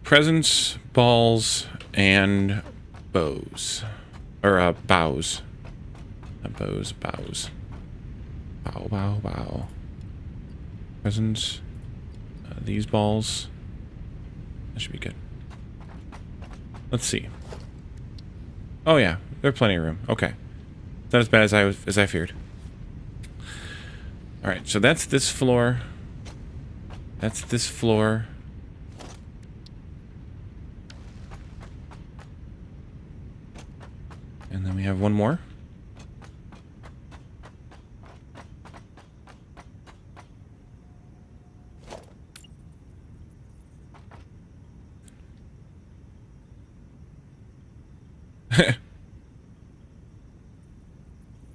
Presents, balls, and bows. Or, bows. Bows, bows. Bow, bow, bow. Presents. These balls. That should be good. Let's see. Oh yeah, there's plenty of room. Okay. Not as bad as I feared. Alright, so that's this floor. That's this floor. And then we have one more.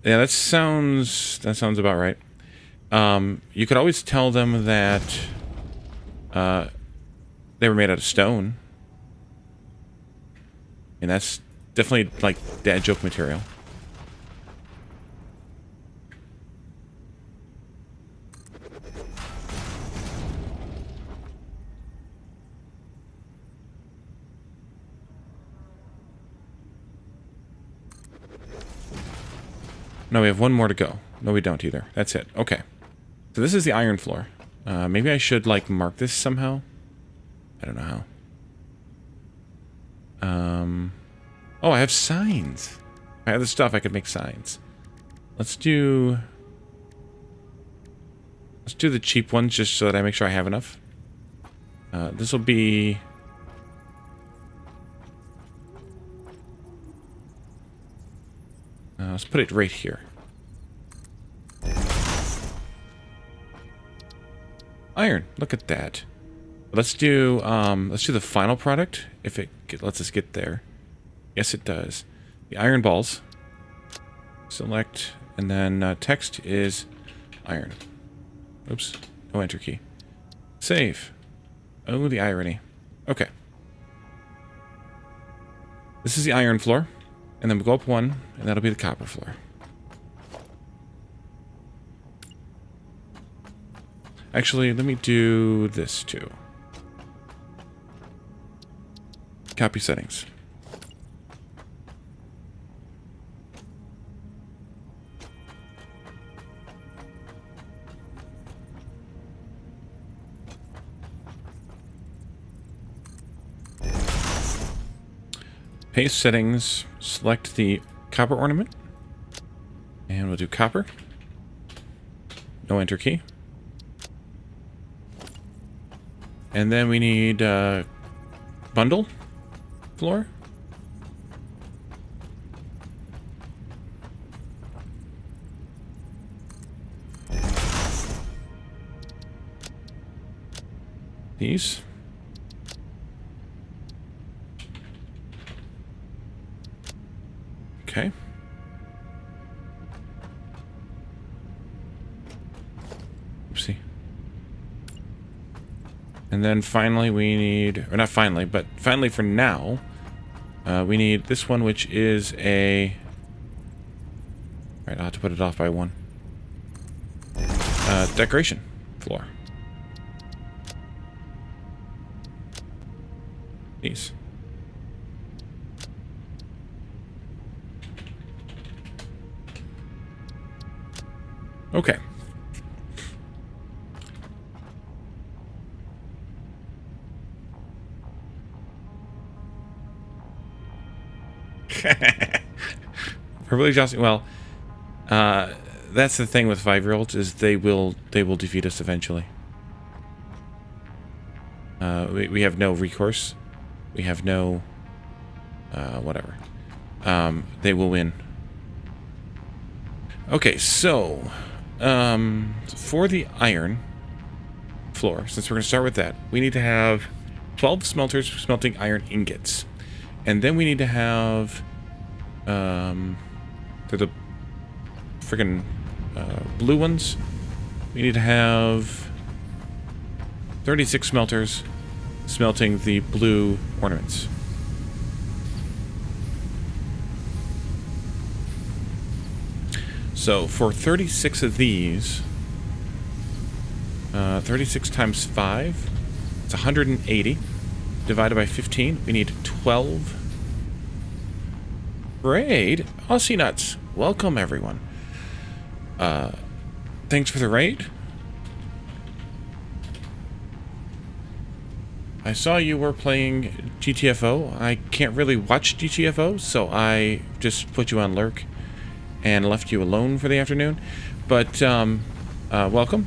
Yeah, that sounds about right. You could always tell them that they were made out of stone. And that's definitely like dad joke material. No, we have one more to go. No, we don't either. That's it. Okay. So this is the iron floor. Maybe I should, like, mark this somehow? I don't know how. Oh, I have signs. If I have the stuff, I could make signs. Let's do the cheap ones just so that I make sure I have enough. This will be... let's put it right here. Iron. Look at that. Let's do the final product. If it lets us get there. Yes, it does. The iron balls. Select, and then text is iron. Oops. No enter key. Save. Oh, the irony. Okay. This is the iron floor. And then we'll go up one, and that'll be the copper floor. Actually, let me do this too. Copy settings. Paste settings, select the copper ornament, and we'll do copper. No enter key. And then we need bundle floor. These. Okay. Oopsie. And then finally we need, or not finally, but finally for now, we need this one, which is a... Alright, I'll have to put it off by one. Decoration floor. These. Okay. Probably just, well, that's the thing with 5-year-olds is they will defeat us eventually. We have no recourse. We have no whatever. They will win. Okay, so for the iron floor, since we're going to start with that, we need to have 12 smelters smelting iron ingots. And then we need to have to the friggin' blue ones, we need to have 36 smelters smelting the blue ornaments. So for 36 of these, 36 times 5, it's 180. divided by 15. We need 12. Raid? Aussie Nuts. Welcome, everyone. Thanks for the raid. I saw you were playing GTFO. I can't really watch GTFO, so I just put you on lurk and left you alone for the afternoon. But welcome,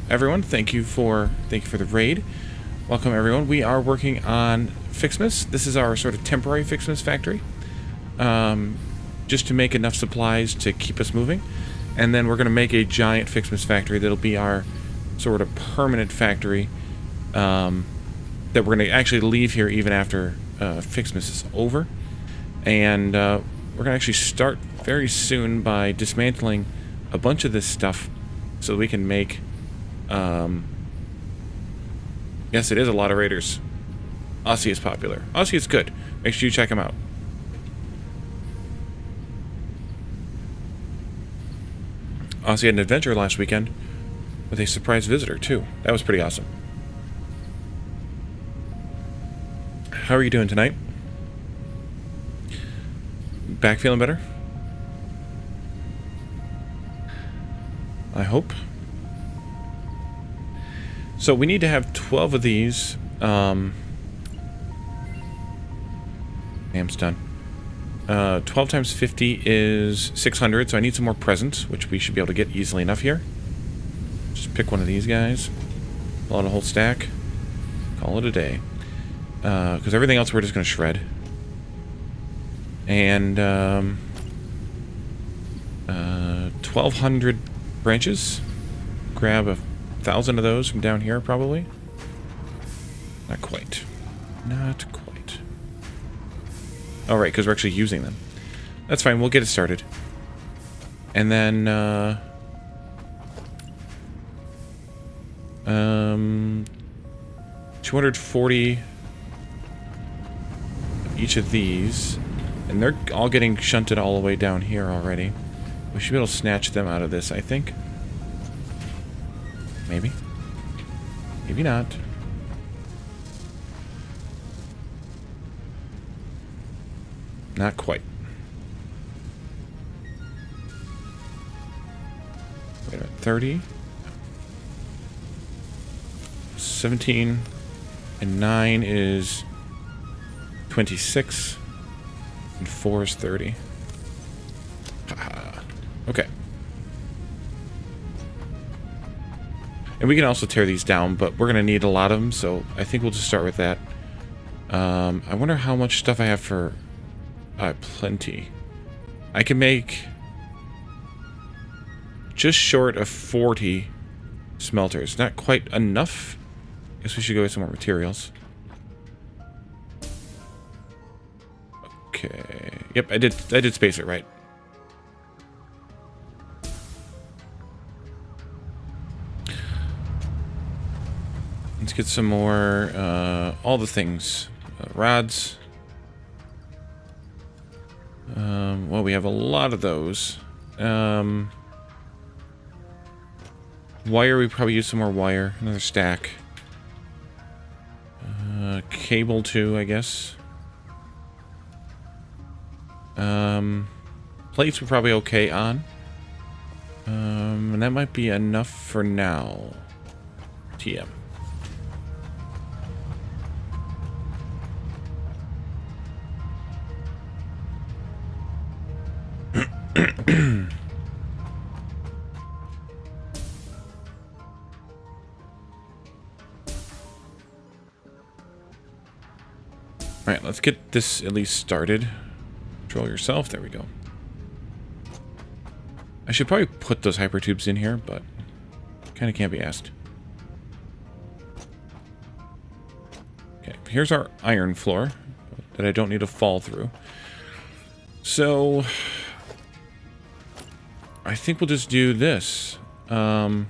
everyone. Thank you for the raid. Welcome, everyone. We are working on Ficsmas. This is our sort of temporary Ficsmas factory, just to make enough supplies to keep us moving. And then we're going to make a giant Ficsmas factory that'll be our sort of permanent factory that we're going to actually leave here even after Ficsmas is over. And we're going to actually start very soon by dismantling a bunch of this stuff so that we can make... yes, it is a lot of raiders. Aussie is popular. Aussie is good. Make sure you check him out. Aussie had an adventure last weekend with a surprise visitor, too. That was pretty awesome. How are you doing tonight? Back feeling better? I hope. So we need to have 12 of these. Dam's done. 12 times 50 is 600, so I need some more presents, which we should be able to get easily enough here. Just pick one of these guys. Pull out a whole stack. Call it a day. Because everything else we're just going to shred. And 1,200 branches. Grab 1,000 of those from down here, probably. Not quite. Not quite. Oh, right, because we're actually using them. That's fine, we'll get it started. And then, 240 of each of these. And they're all getting shunted all the way down here already. We should be able to snatch them out of this, I think. Maybe. Maybe not. Not quite. Wait a minute. 30. 17. And 9 is 26. And 4 is 30. Okay. And we can also tear these down, but we're going to need a lot of them, so I think we'll just start with that. I wonder how much stuff I have for... plenty. I can make just short of 40 smelters. Not quite enough. Guess we should go get some more materials. Okay. Yep, I did space it right. Let's get some more all the things. Rods. Well, we have a lot of those. Wire, we probably use some more wire. Another stack. Cable too, I guess. Plates we're probably okay on. And that might be enough for now. TM. Alright, let's get this at least started. Control yourself. There we go. I should probably put those hypertubes in here, but kind of can't be asked. Okay, here's our iron floor that I don't need to fall through. So I think we'll just do this. 12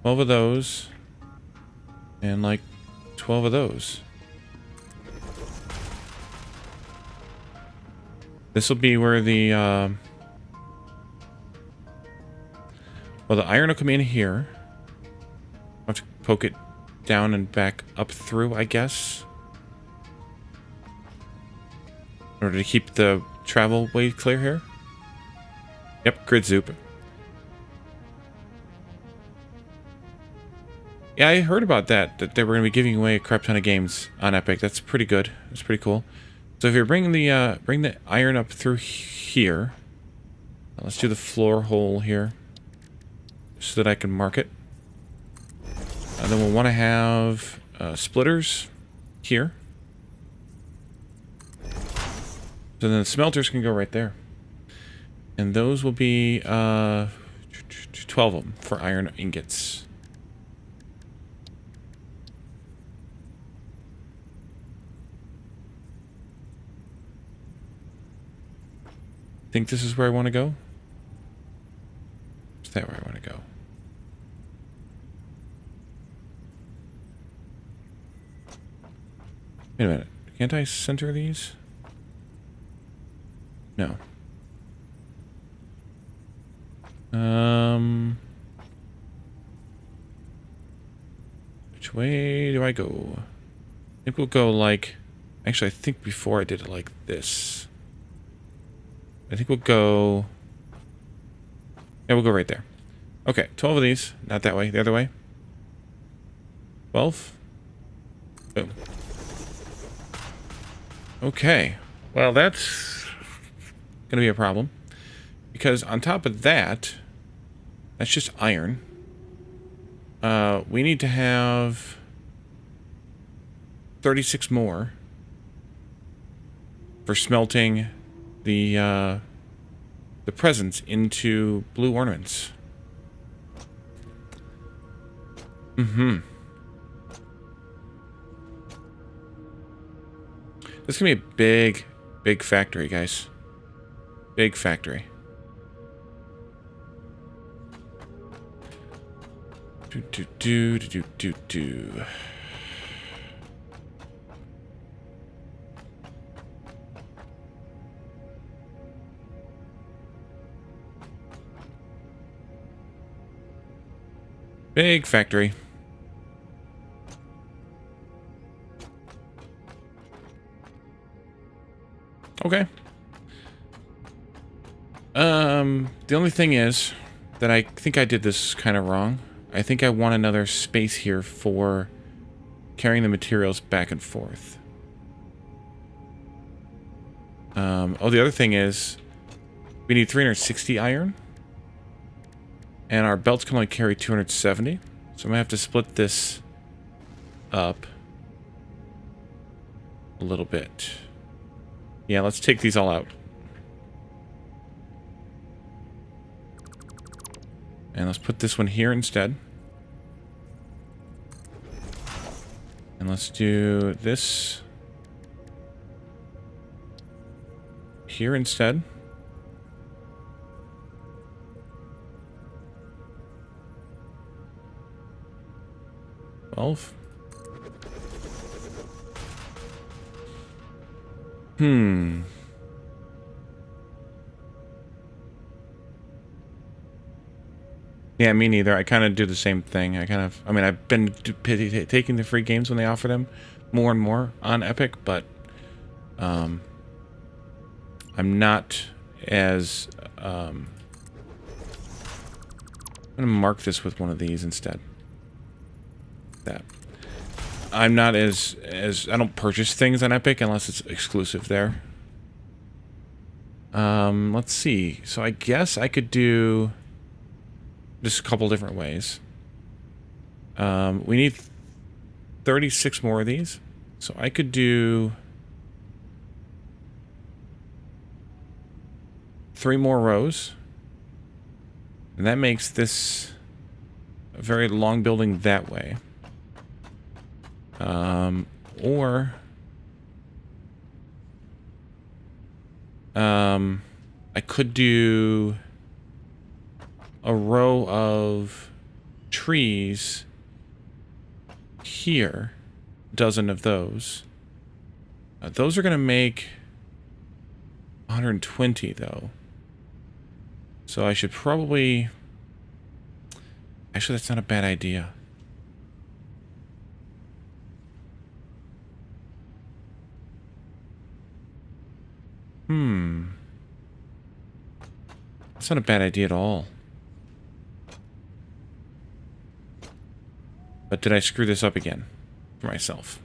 of those. And like 12 of those. This will be where the, well, the iron will come in here. I'll have to poke it down and back up through, I guess. In order to keep the travel way clear here. Yep, grid zoop. Yeah, I heard about that they were going to be giving away a crap ton of games on Epic. That's pretty good. That's pretty cool. So if you're bringing the bring the iron up through here, let's do the floor hole here, so that I can mark it. And then we'll want to have splitters here. So then the smelters can go right there. And those will be 12 of them for iron ingots. Think this is where I want to go? Is that where I want to go? Wait a minute. Can't I center these? No. Which way do I go? I think we'll go like... Actually, I think before I did it like this. I think we'll go... Yeah, we'll go right there. Okay, 12 of these. Not that way, the other way. 12. Boom. Okay. Well, that's gonna be a problem. Because on top of that, that's just iron. We need to have 36 more for smelting the presents into blue ornaments. Mm-hmm. This is gonna be a big, big factory, guys. Big factory. Do. Big factory. Okay. The only thing is that I think I did this kind of wrong. I think I want another space here for carrying the materials back and forth. Oh, the other thing is we need 360 iron. And our belts can only carry 270. So I'm going to have to split this up a little bit. Yeah, let's take these all out. And let's put this one here instead. And let's do this here instead. Yeah, me neither. I kind of do the same thing. I mean, I've been taking the free games when they offer them more and more on Epic, but I'm not as I'm gonna mark this with one of these instead. That I'm not as I don't purchase things on Epic unless it's exclusive there. Let's see. So I guess I could do just a couple different ways. We need 36 more of these. So I could do 3 more rows. And that makes this a very long building that way. Or I could do a row of trees here, a dozen of those. Those are going to make 120 though. So I should probably... Actually, that's not a bad idea. That's not a bad idea at all. But did I screw this up again for myself?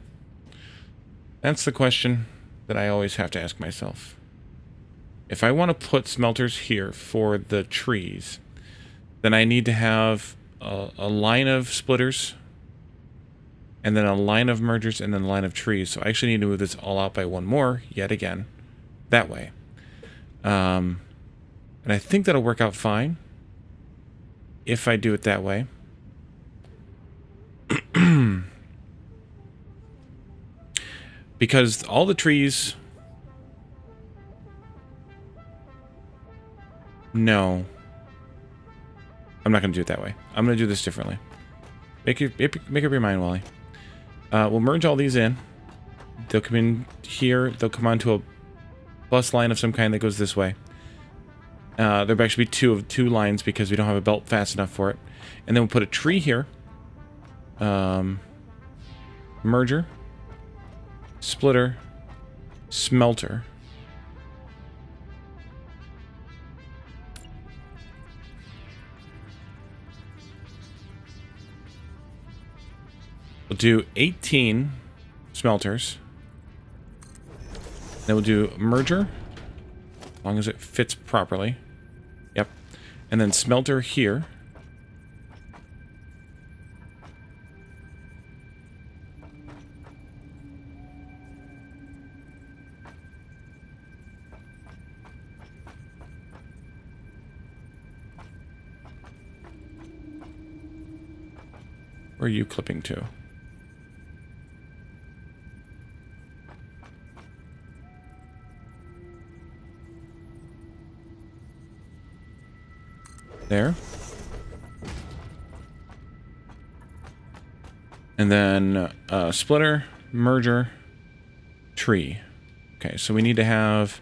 That's the question that I always have to ask myself. If I want to put smelters here for the trees, then I need to have a line of splitters, and then a line of mergers, and then a line of trees. So I actually need to move this all out by one more, yet again, that way. And I think that'll work out fine if I do it that way. Because all the trees... No. I'm not going to do it that way. I'm going to do this differently. Make up your mind, Wally. We'll merge all these in. They'll come in here. They'll come onto a bus line of some kind that goes this way. There'll actually be two lines because we don't have a belt fast enough for it. And then we'll put a tree here. Merger. Splitter. Smelter. We'll do 18 smelters. Then we'll do merger, as long as it fits properly. Yep. And then smelter here. Where are you clipping to? There. And then splitter, merger, tree. Okay, so we need to have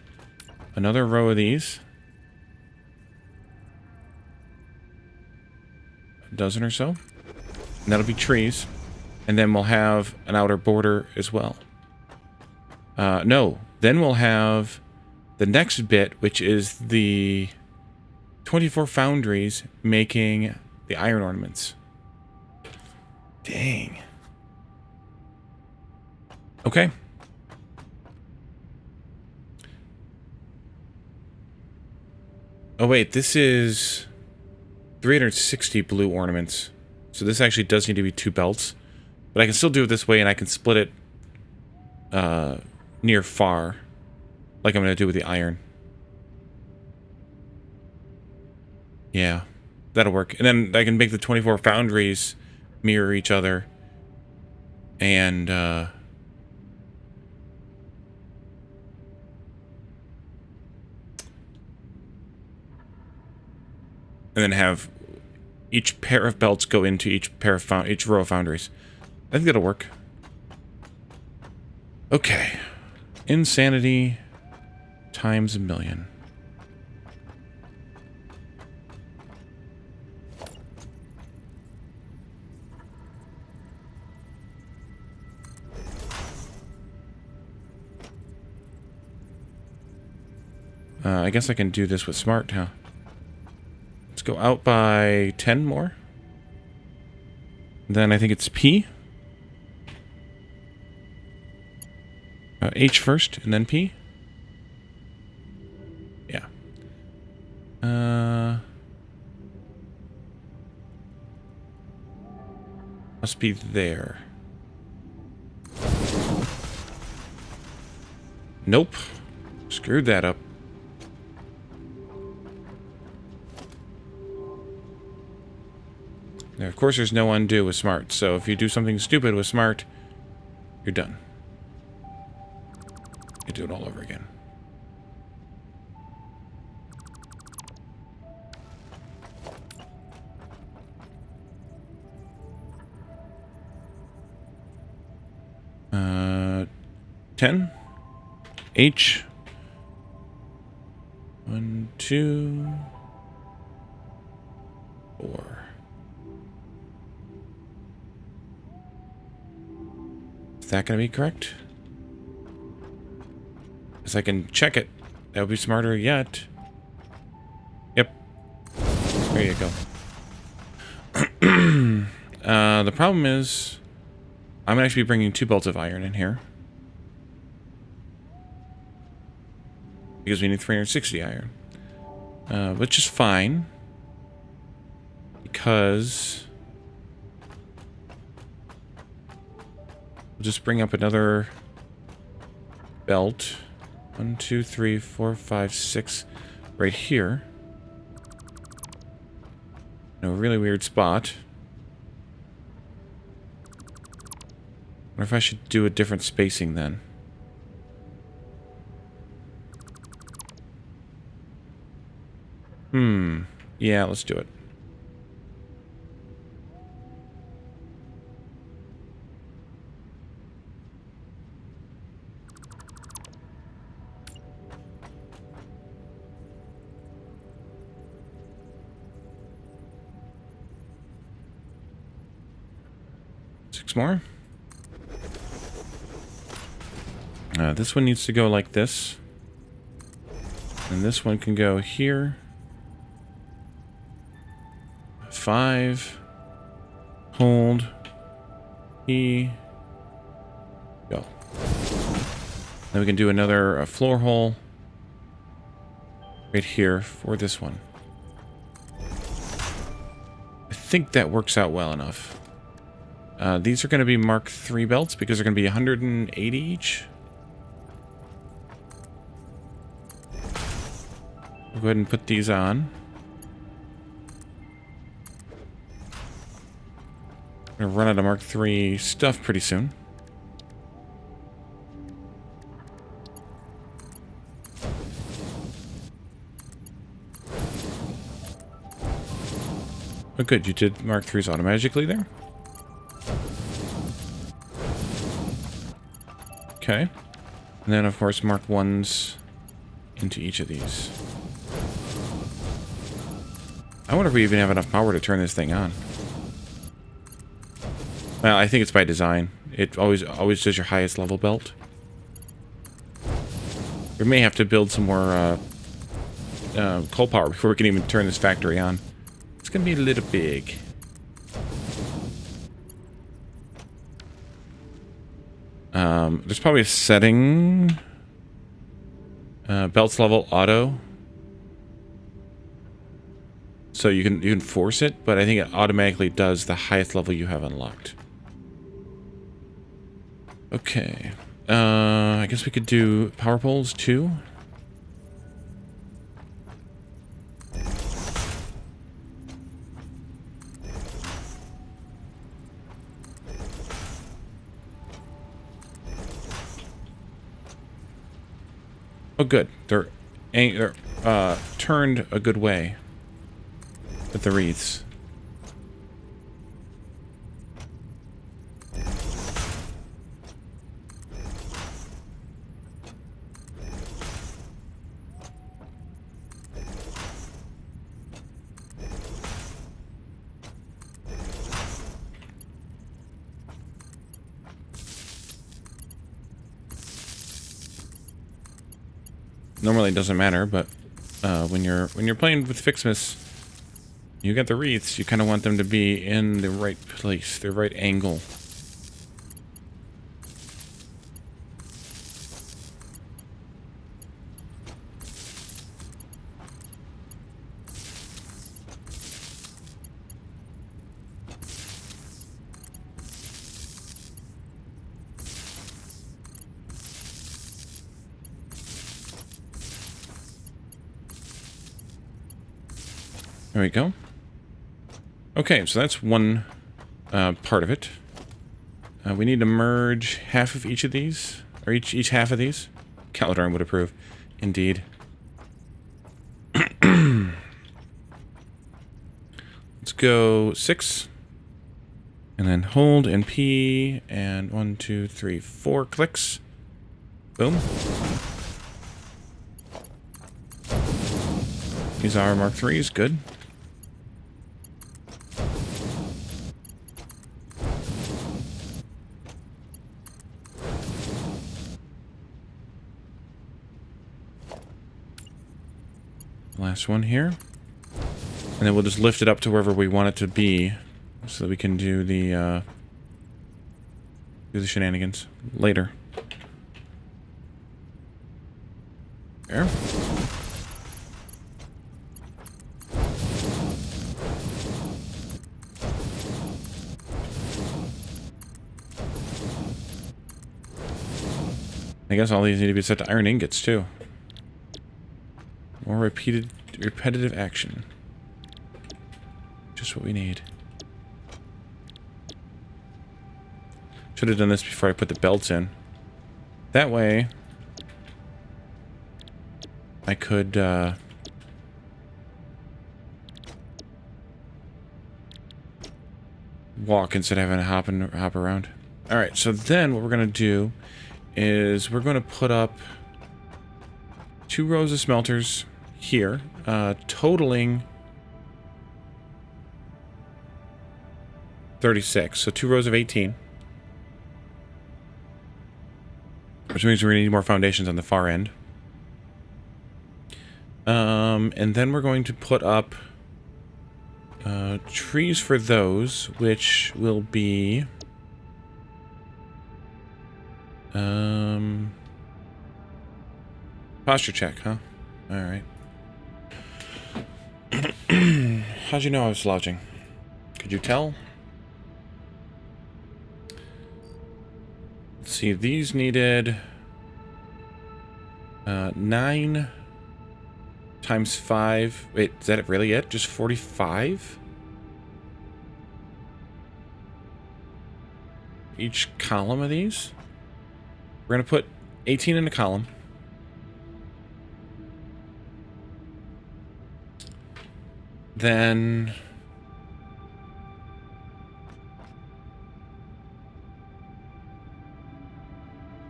another row of these. A dozen or so. And that'll be trees. And then we'll have an outer border as well. No, then we'll have the next bit, which is the 24 foundries making the iron ornaments. Dang. Okay. Oh wait, this is 360 blue ornaments. So this actually does need to be 2 belts. But I can still do it this way, and I can split it near far, like I'm going to do with the iron. Yeah, that'll work. And then I can make the 24 foundries mirror each other. And then have each pair of belts go into each pair of each row of foundries. I think that'll work. Okay. Insanity times 1,000,000. I guess I can do this with smart, huh? Let's go out by 10 more. Then I think it's P. H first, and then P. Yeah. Must be there. Nope. Screwed that up. Now, of course, there's no undo with smart, so if you do something stupid with smart, you're done. You do it all over again. Uh, 10. H. 1, 2, 4. Is that going to be correct? Because I can check it That would be smarter yet. Yep. There you go. The problem is, I'm going to actually be bringing 2 bolts of iron in here. Because we need 360 iron. Which is fine. Because we'll just bring up another belt. 1, 2, 3, 4, 5, 6. Right here. In a really weird spot. I wonder if I should do a different spacing then. Yeah, let's do it. Six more. This one needs to go like this. And this one can go here. 5. Hold. E. Go. Then we can do another floor hole right here for this one. I think that works out well enough. These are going to be Mark III belts because they're going to be 180 each. We'll go ahead and put these on. We're going to run out of Mark III stuff pretty soon. Oh good, you did Mark III's automatically there. Okay. And then of course Mark I's into each of these. I wonder if we even have enough power to turn this thing on. Well, I think it's by design. It always does your highest level belt. We may have to build some more coal power before we can even turn this factory on. It's going to be a little big. There's probably a setting. Belts level auto. So you can force it, but I think it automatically does the highest level you have unlocked. Okay. I guess we could do power poles too. Oh, good. They're turned a good way with the wreaths. Normally it doesn't matter, but when you're playing with Ficsmas, you got the wreaths. You kind of want them to be in the right place, the right angle. There we go. Okay, so that's one part of it. We need to merge half of each of these, or each half of these. Caledron would approve. Indeed. Let's go 6. And then hold and P, and 1, 2, 3, 4 clicks. Boom. These are Mark III's, good. last one here. And then we'll just lift it up to wherever we want it to be so that we can do the shenanigans later. There. I guess all these need to be set to iron ingots too. More repetitive action. Just what we need. Should have done this before I put the belts in. That way, I could walk instead of having to hop around. All right, so then what we're gonna do is we're gonna put up 2 rows of smelters here, totaling 36. So 2 rows of 18. Which means we're going to need more foundations on the far end. And then we're going to put up trees for those, which will be posture check, huh? Alright. How'd you know I was slouching? Could you tell? Let's see, these needed 9 times 5. Wait, is that really it? Just 45? Each column of these? We're going to put 18 in a column. Then...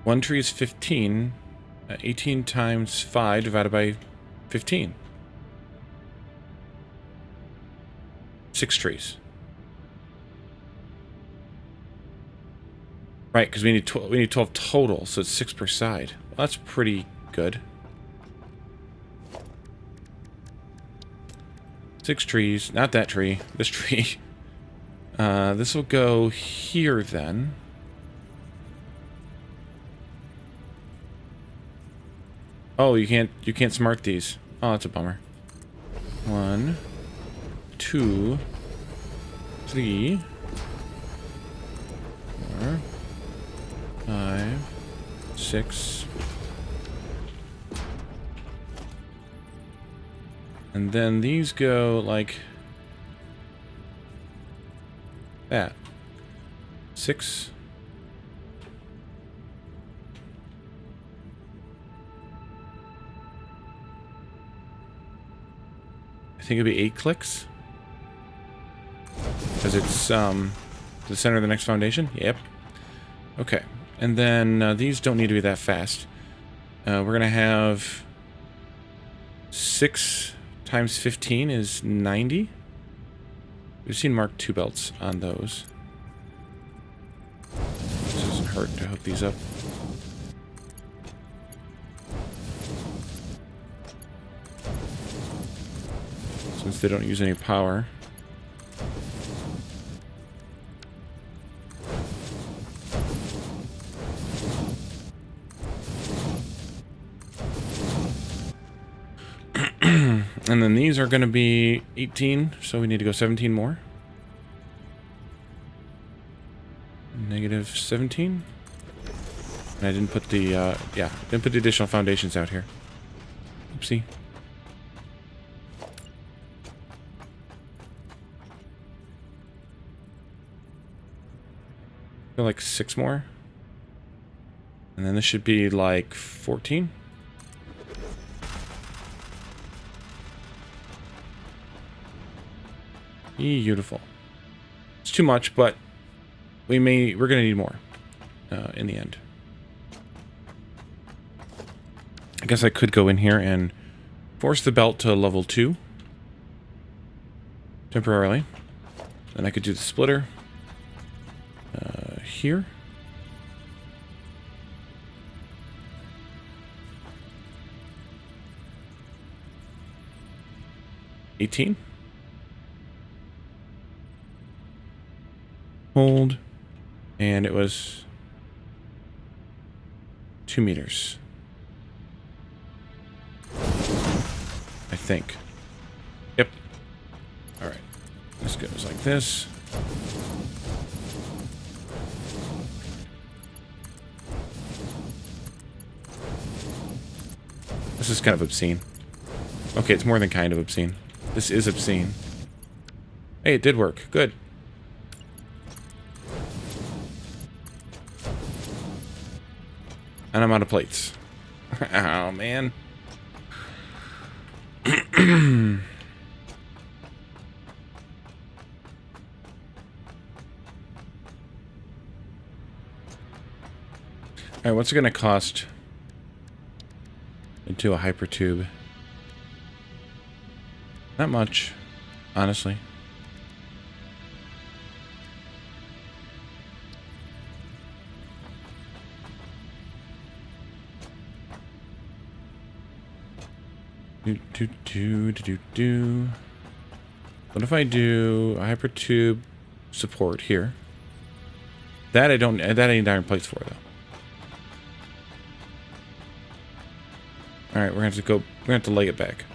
one tree is 15. 18 times 5 divided by 15. 6 trees. Right, because we need 12 total, so it's 6 per side. Well, that's pretty good. 6 trees. Not that tree. This tree. This will go here then. Oh, you can't smart these. Oh, that's a bummer. 1, 2, 3, 4, 5, 6. And then these go like that. 6. I think it'll be 8 clicks. Because it's the center of the next foundation. Yep. Okay. And then these don't need to be that fast. We're going to have 6 times 15 is 90. We've seen Mark II belts on those. This doesn't hurt to hook these up. Since they don't use any power. And then these are going to be 18, so we need to go 17 more. Negative 17. And I didn't put the, didn't put the additional foundations out here. Oopsie. Go like 6 more. And then this should be like 14. Beautiful. It's too much, but we're gonna need more in the end. I guess I could go in here and force the belt to level 2 temporarily. Then I could do the splitter here. 18. Hold. And it was 2 meters. I think. Yep. Alright. This goes like this. This is kind of obscene. Okay, it's more than kind of obscene. This is obscene. Hey, it did work. Good. And I'm out of plates. Oh, man. Alright, what's it going to cost into a hypertube? Not much, honestly. What if I do a hypertube support here? That I need iron plates for, though. Alright, we're gonna have to lay it back.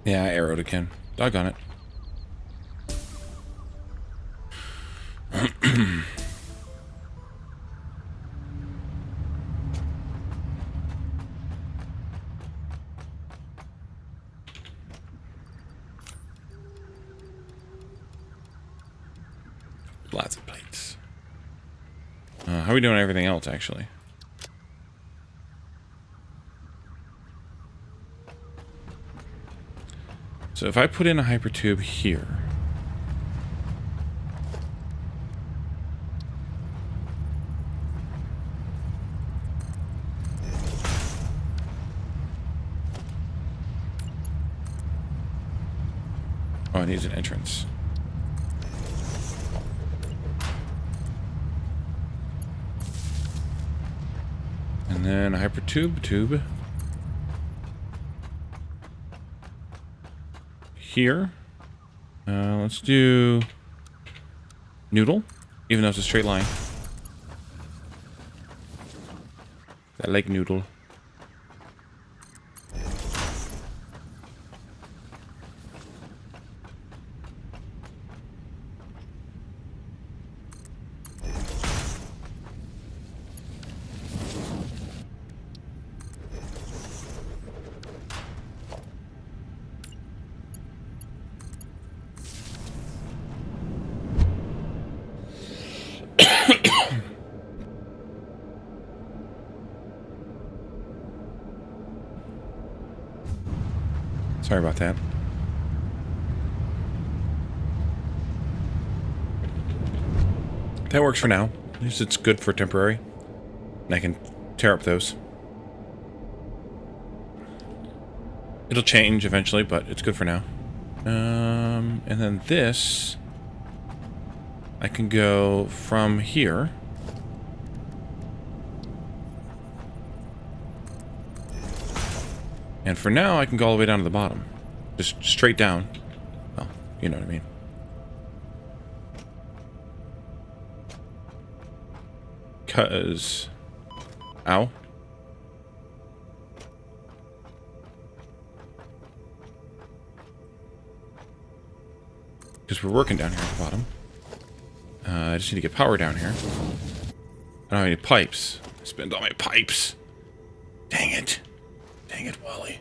Yeah, I arrowed again. Doggone it. Lots of plates. How are we doing everything else, actually? So if I put in a hypertube here... Oh, it needs an entrance. And then a hypertube tube. Here. Let's do noodle, even though it's a straight line. I like noodle. Sorry about that. That works for now. At least it's good for temporary. And I can tear up those. It'll change eventually, but it's good for now. And then this... I can go from here. And for now, I can go all the way down to the bottom. Just straight down. Well, you know what I mean. Because... Ow. Because we're working down here at the bottom. I just need to get power down here. I don't have any pipes. I spent all my pipes. Dang it. Dang it, Wally.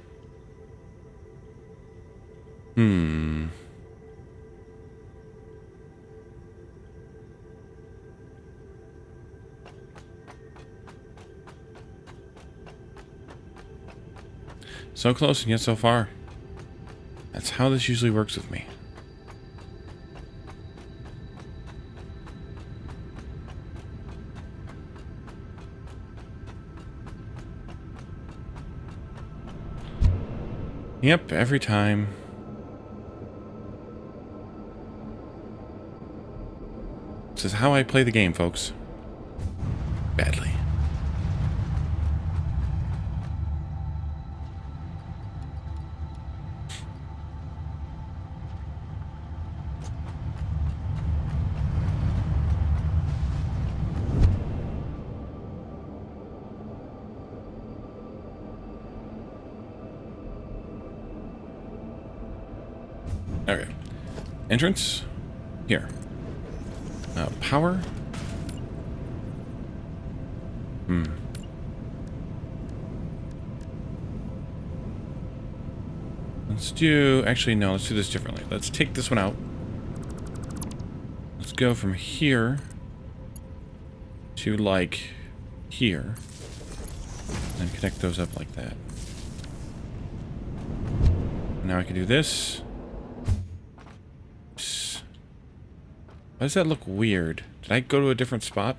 So close and yet so far. That's how this usually works with me. Yep, every time. This is how I play the game, folks. Badly. Okay. Entrance. Here. Power. Let's do... Actually, no. Let's do this differently. Let's take this one out. Let's go from here to, like, here. And connect those up like that. Now I can do this. Why does that look weird? Did I go to a different spot?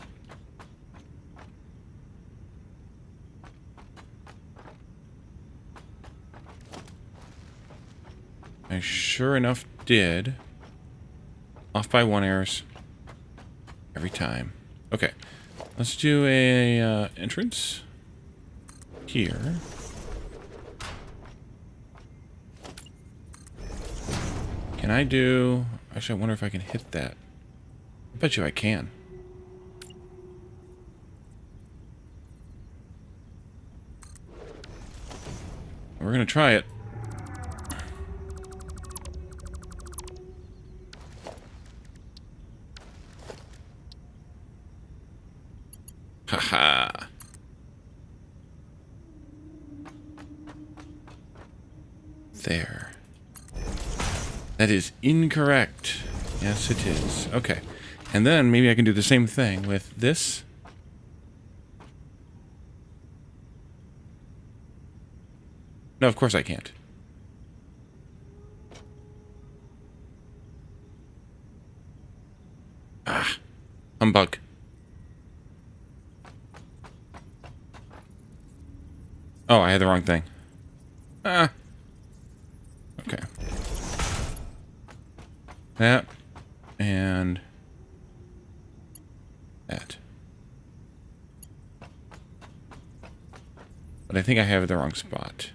I sure enough did. Off by 1 errors. Every time. Okay. Let's do a entrance. Here. Can I do... Actually, I wonder if I can hit that. I bet you I can. We're gonna try it. Haha. There. That is incorrect. Yes, it is. Okay. And then maybe I can do the same thing with this. No, of course I can't. Ah. Humbug. Oh, I had the wrong thing. Ah. Okay. That. And... that. But I think I have the wrong spot.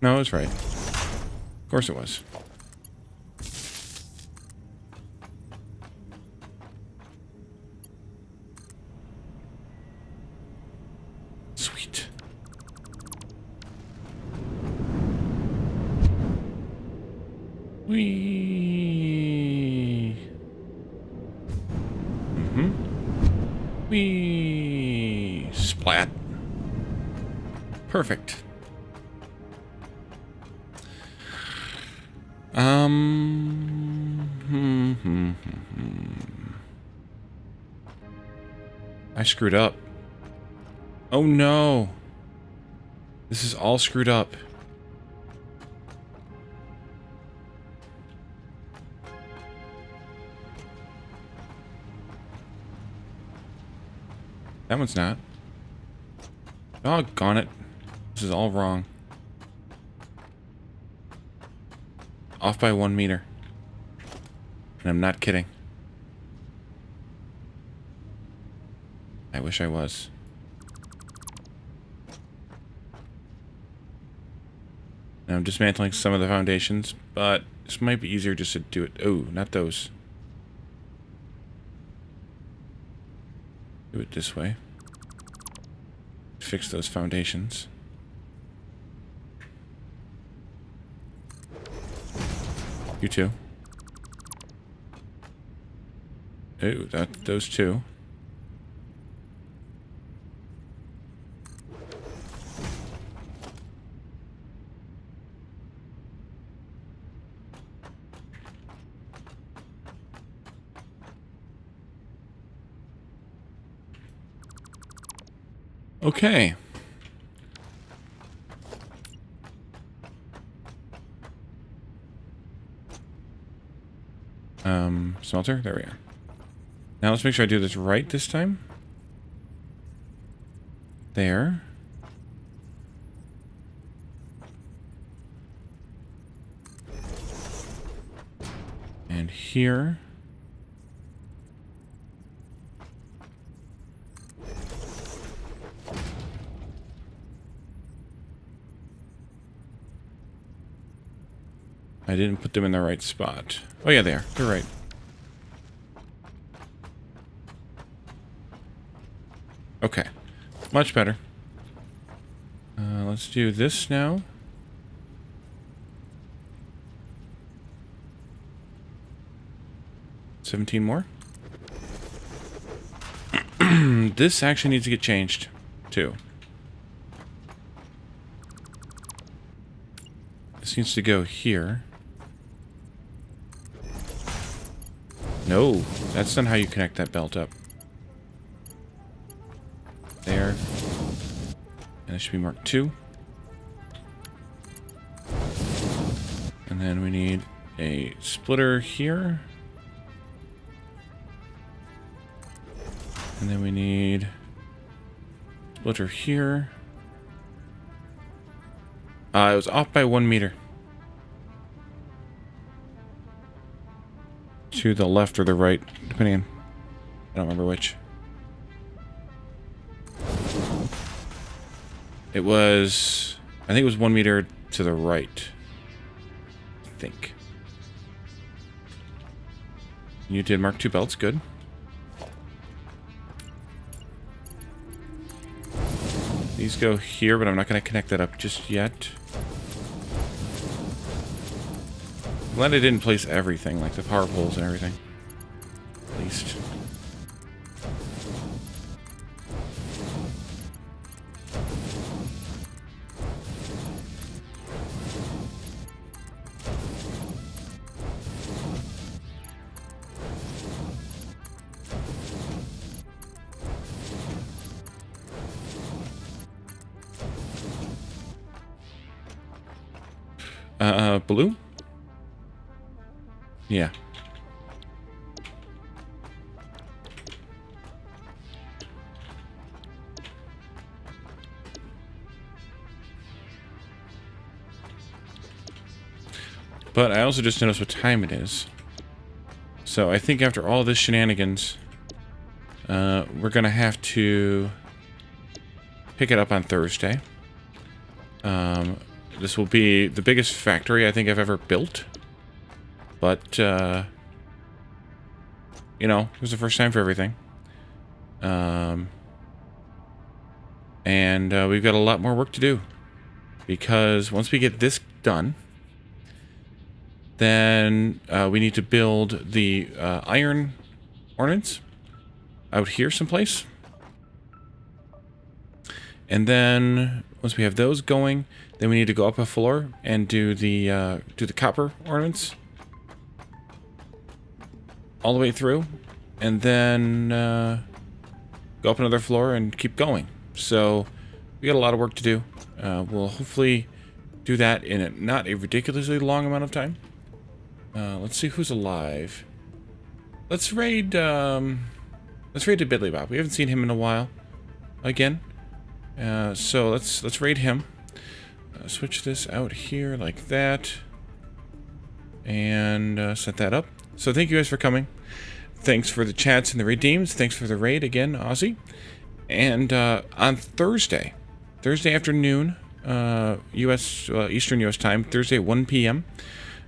No, it was right. Of course it was. Sweet. Whee! Whee! Splat. Perfect. I screwed up. Oh no! This is all screwed up. That one's not. Doggone it. This is all wrong. Off by 1 meter. And I'm not kidding. I wish I was. Now I'm dismantling some of the foundations, but this might be easier just to do it. Oh, not those. Do it this way. Fix those foundations. You too. Ooh, those two. Okay. Smelter? There we are. Now let's make sure I do this right this time. there. And here. I didn't put them in the right spot. Oh yeah, they are. They're right. Okay. Much better. Let's do this now. $17 more. This actually needs to get changed, too. This needs to go here. No, that's not how you connect that belt up. There. And it should be marked 2. And then we need a splitter here. And then we need splitter here. It was off by 1 meter. To the left or the right, depending on... I don't remember which. It was... I think it was 1 meter to the right. I think. You did mark 2 belts, good. These go here, but I'm not going to connect that up just yet. I'm glad I didn't place everything, like the power poles and everything. At least. Blue? Yeah. But I also just noticed what time it is. So I think after all this shenanigans, we're gonna have to pick it up on Thursday. This will be the biggest factory I think I've ever built. But, you know, it was the first time for everything. And we've got a lot more work to do. Because once we get this done, then we need to build the iron ornaments out here someplace. And then once we have those going, then we need to go up a floor and do the copper ornaments all the way through, and then go up another floor and keep going. So we got a lot of work to do. We'll hopefully do that in not a ridiculously long amount of time. Let's see who's alive. Let's raid to Biddly Bob. We haven't seen him in a while. Again. So let's raid him. Switch this out here like that. And set that up. So thank you guys for coming. Thanks for the chats and the redeems. Thanks for the raid again, Ozzy. And on Thursday afternoon, Eastern U.S. time, Thursday at 1 p.m.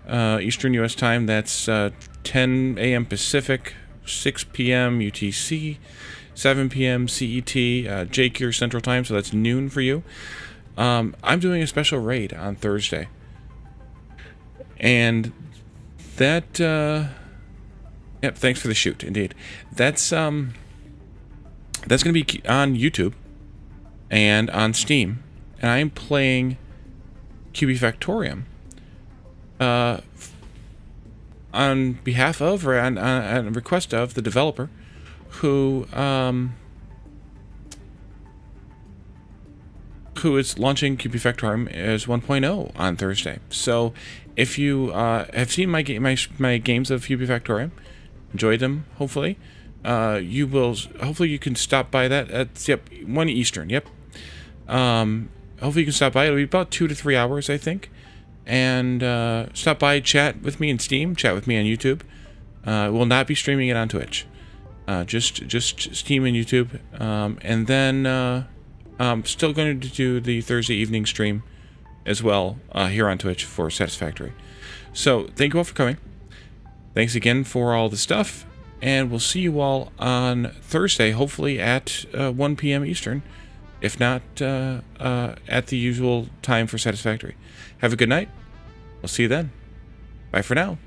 Eastern U.S. time, that's 10 a.m. Pacific, 6 p.m. UTC, 7 p.m. CET, Jake, your Central Time, so that's noon for you. I'm doing a special raid on Thursday. And that, yep, thanks for the shoot, indeed. That's going to be on YouTube and on Steam. And I'm playing QB Factorium on behalf of, or on request of, the developer who is launching QB Factorium as 1.0 on Thursday. So if you have seen my games of QB Factorium, enjoyed them, hopefully, you can stop by that. That's, yep, 1 Eastern, yep. Hopefully you can stop by. It'll be about 2 to 3 hours, I think. And stop by, chat with me in Steam, chat with me on YouTube. We'll not be streaming it on Twitch. Just Steam and YouTube. And then I'm still going to do the Thursday evening stream as well here on Twitch for Satisfactory. So thank you all for coming. Thanks again for all the stuff. And we'll see you all on Thursday, hopefully at 1 p.m. Eastern. If not, at the usual time for Satisfactory. Have a good night. We'll see you then. Bye for now.